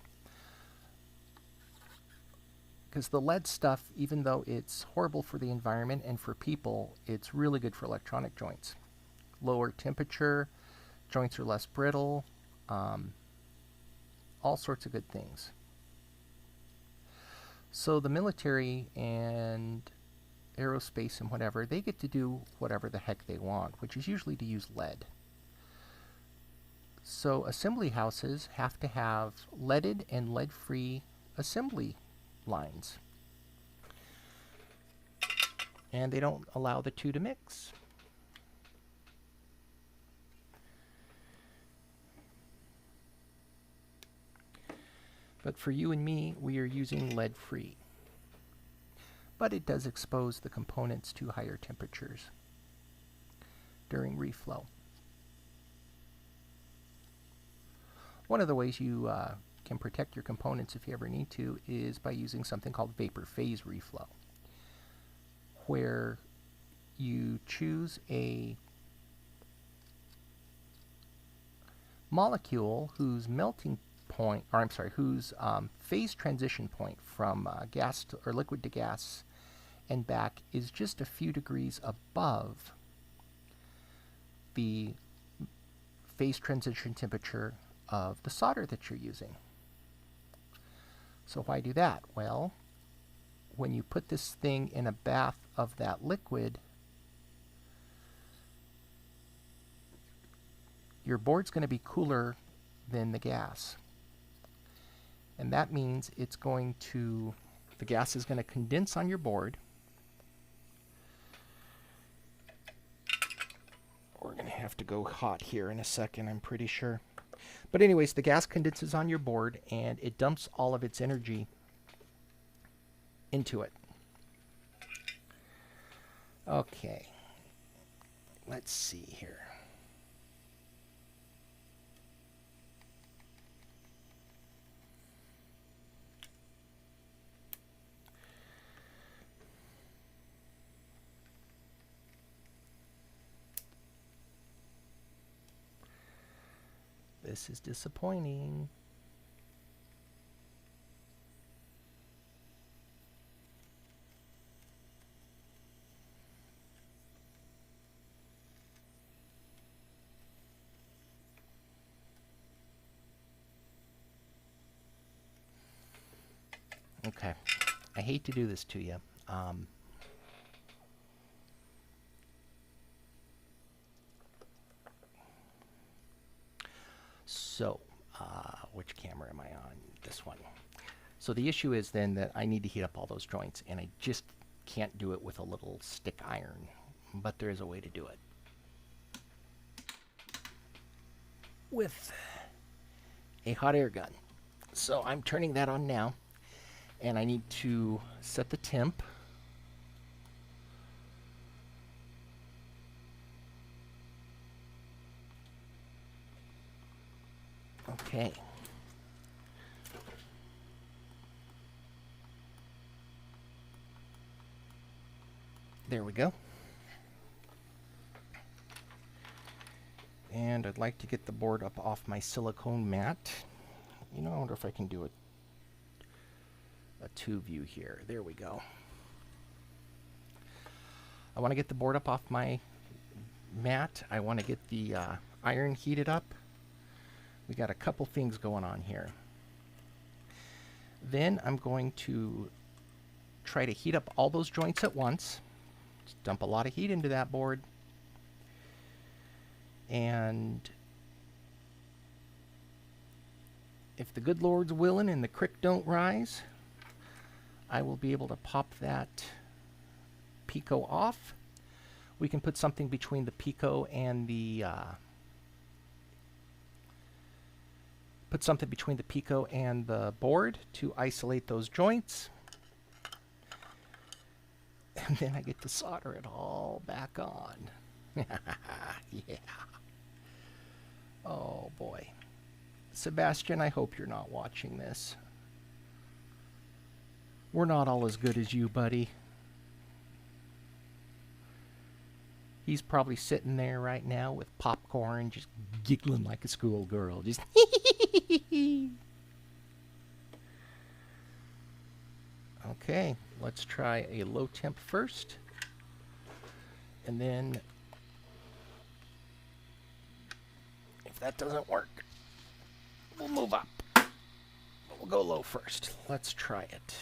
Because the lead stuff, even though it's horrible for the environment and for people, it's really good for electronic joints. Lower temperature, joints are less brittle, all sorts of good things. So the military and aerospace and whatever, they get to do whatever the heck they want, which is usually to use lead. So assembly houses have to have leaded and lead-free assembly lines. And they don't allow the two to mix. But for you and me, we are using lead-free. But it does expose the components to higher temperatures during reflow. One of the ways you can can protect your components if you ever need to is by using something called vapor phase reflow, where you choose a molecule whose melting point, or I'm sorry, whose phase transition point from gas to, or liquid to gas and back is just a few degrees above the phase transition temperature of the solder that you're using. So why do that? Well, when you put this thing in a bath of that liquid, your board's going to be cooler than the gas. And that means it's going to, the gas is going to condense on your board. We're going to have to go hot here in a second, I'm pretty sure. But anyways, the gas condenses on your board and it dumps all of its energy into it. Okay, let's see here. This is disappointing. Okay, I hate to do this to you. So, which camera am I on? This one. So the issue is then that I need to heat up all those joints, and I just can't do it with a little stick iron, but there is a way to do it. With a hot air gun. So I'm turning that on now, and I need to set the temp. Okay. There we go. And I'd like to get the board up off my silicone mat. You know, I wonder if I can do a two view here. There we go. I want to get the board up off my mat. I want to get the iron heated up. We got a couple things going on here. Then I'm going to try to heat up all those joints at once. Just dump a lot of heat into that board. And if the good Lord's willing and the creek don't rise, I will be able to pop that Pico off. We can put something between the Pico and the board to isolate those joints. And then I get to solder it all back on. Yeah. Oh boy. Sebastian, I hope you're not watching this. We're not all as good as you, buddy. He's probably sitting there right now with popcorn, just giggling like a schoolgirl. Just Okay, let's try a low temp first. And then, if that doesn't work, we'll move up. We'll go low first. Let's try it.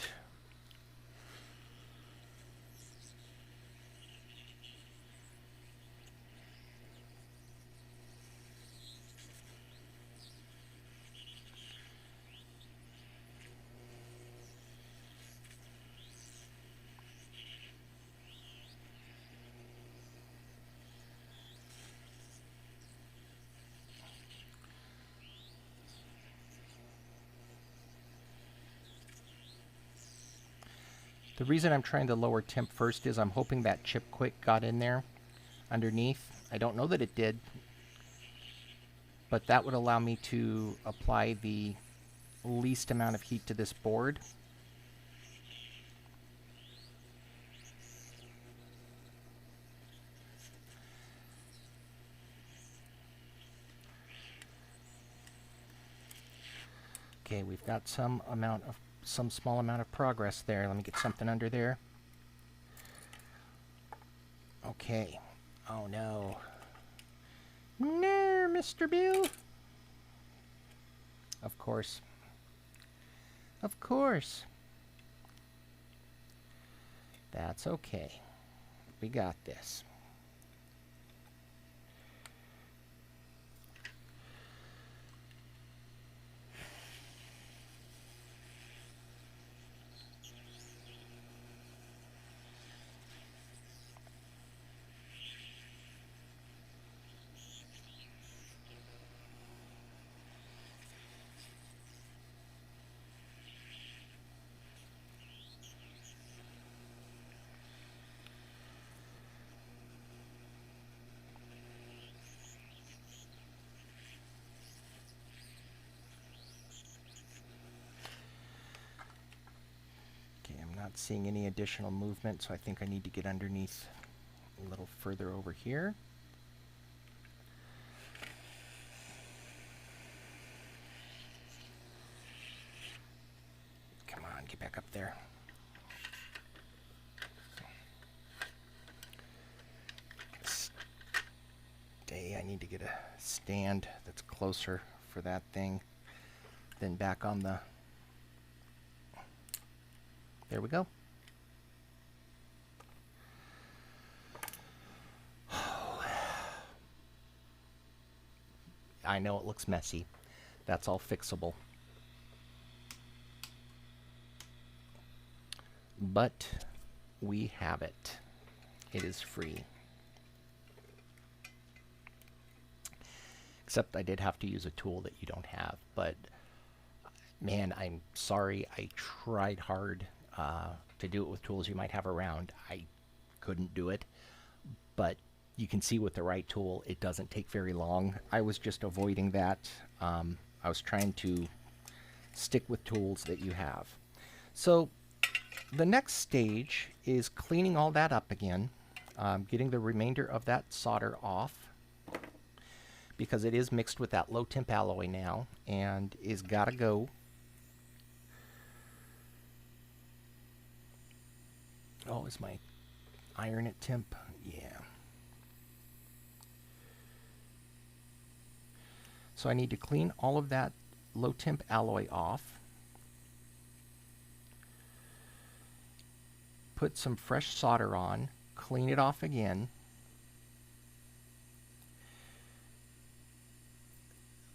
The reason I'm trying to lower temp first is I'm hoping that chip quick got in there underneath. I don't know that it did, but that would allow me to apply the least amount of heat to this board. Okay, we've got some small amount of progress there. Let me get something under there. Okay. Oh no. No, Mr. Bill. Of course. Of course. That's okay. We got this. Not seeing any additional movement, so I think I need to get underneath a little further over here. Come on, get back up there. Stay, I need to get a stand that's closer for that thing. Then back on the... There we go. I know it looks messy. That's all fixable. But we have it. It is free. Except I did have to use a tool that you don't have. But man, I'm sorry. I tried hard to do it with tools you might have around. I couldn't do it. But you can see with the right tool, it doesn't take very long. I was just avoiding that. I was trying to stick with tools that you have. So the next stage is cleaning all that up again, getting the remainder of that solder off, because it is mixed with that low temp alloy now and is gotta go. Oh, is my iron at temp? Yeah. So I need to clean all of that low temp alloy off. Put some fresh solder on, clean it off again.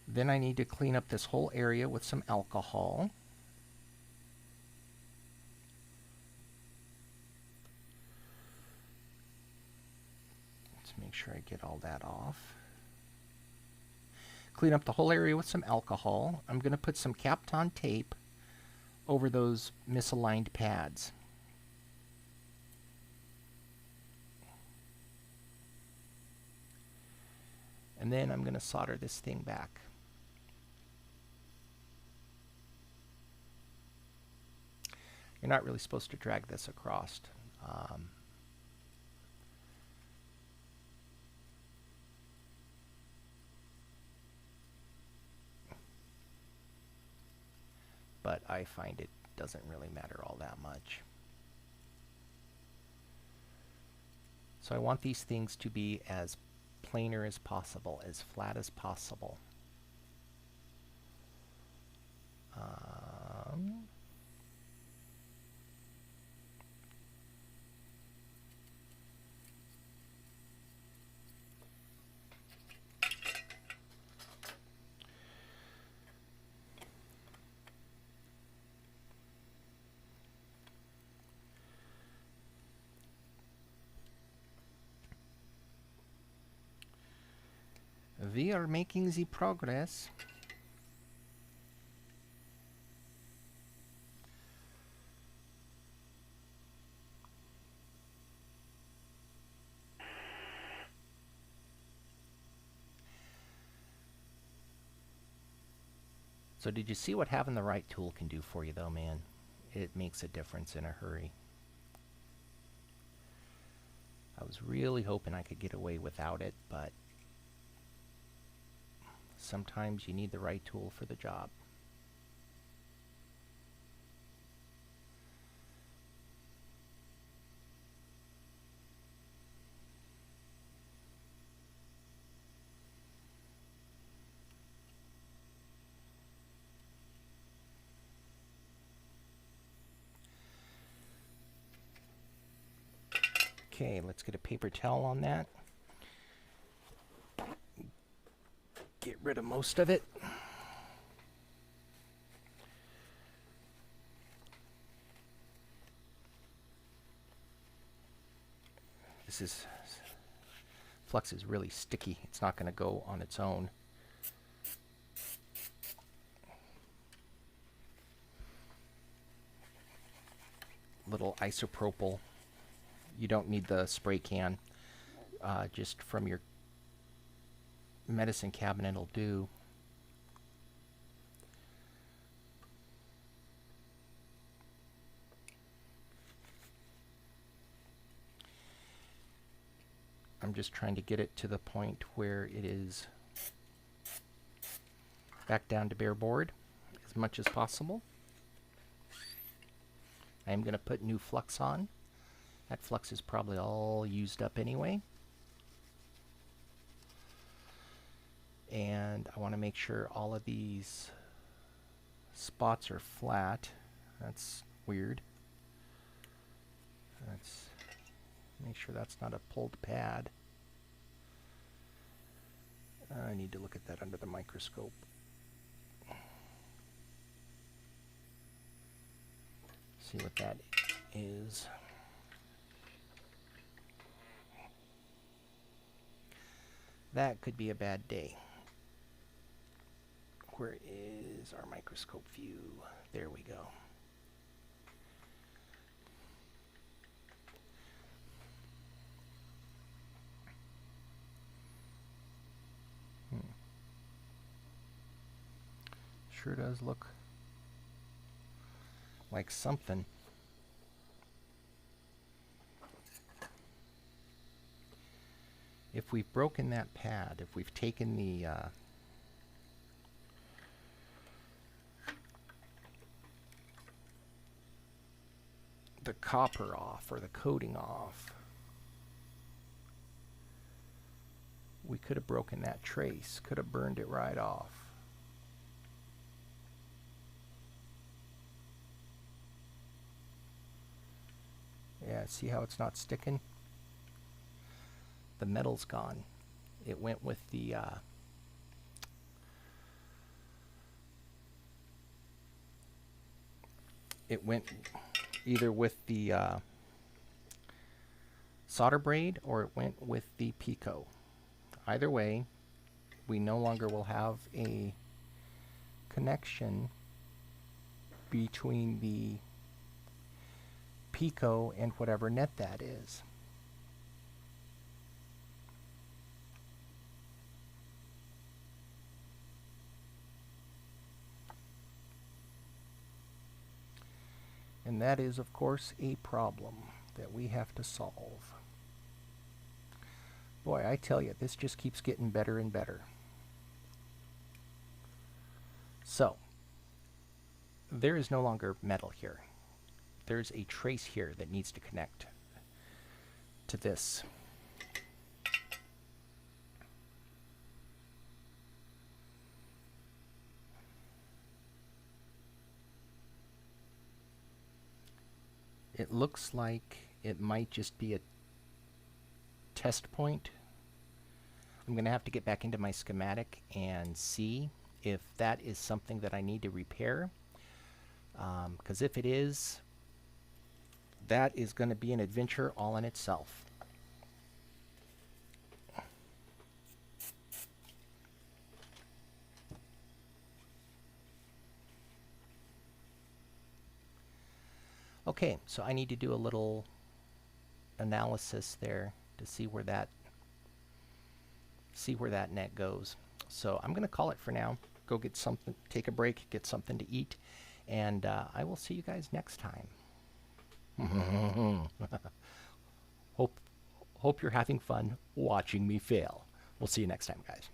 Then I need to clean up this whole area with some alcohol. Let's make sure I get all that off. Clean up the whole area with some alcohol. I'm going to put some Kapton tape over those misaligned pads. And then I'm going to solder this thing back. You're not really supposed to drag this across. But I find it doesn't really matter all that much. So I want these things to be as planar as possible, as flat as possible. We are making the progress. So did you see what having the right tool can do for you though, man? It makes a difference in a hurry. I was really hoping I could get away without it, but sometimes you need the right tool for the job. Okay, let's get a paper towel on that. Get rid of most of it. Flux is really sticky. It's not going to go on its own. Little isopropyl. You don't need the spray can. Just from your medicine cabinet will do. I'm just trying to get it to the point where it is back down to bare board as much as possible. I am going to put new flux on. That flux is probably all used up anyway. And I want to make sure all of these spots are flat. That's weird. Let's make sure that's not a pulled pad. I need to look at that under the microscope. See what that is. That could be a bad day. Where is our microscope view? There we go. Sure does look like something. If we've broken that pad, if we've taken the copper off or the coating off, we could have broken that trace, could have burned it right off. Yeah, see how it's not sticking? The metal's gone. It went with the it went either with the solder braid or it went with the Pico. Either way, we no longer will have a connection between the Pico and whatever net that is. And that is, of course, a problem that we have to solve. Boy, I tell you, this just keeps getting better and better. So, there is no longer metal here. There's a trace here that needs to connect to this. It looks like it might just be a test point. I'm going to have to get back into my schematic and see if that is something that I need to repair. Because if it is, that is going to be an adventure all in itself. Okay, so I need to do a little analysis there to see where that net goes. So I'm going to call it for now. go get something, take a break, get something to eat, and I will see you guys next time. Hope you're having fun watching me fail. We'll see you next time, guys.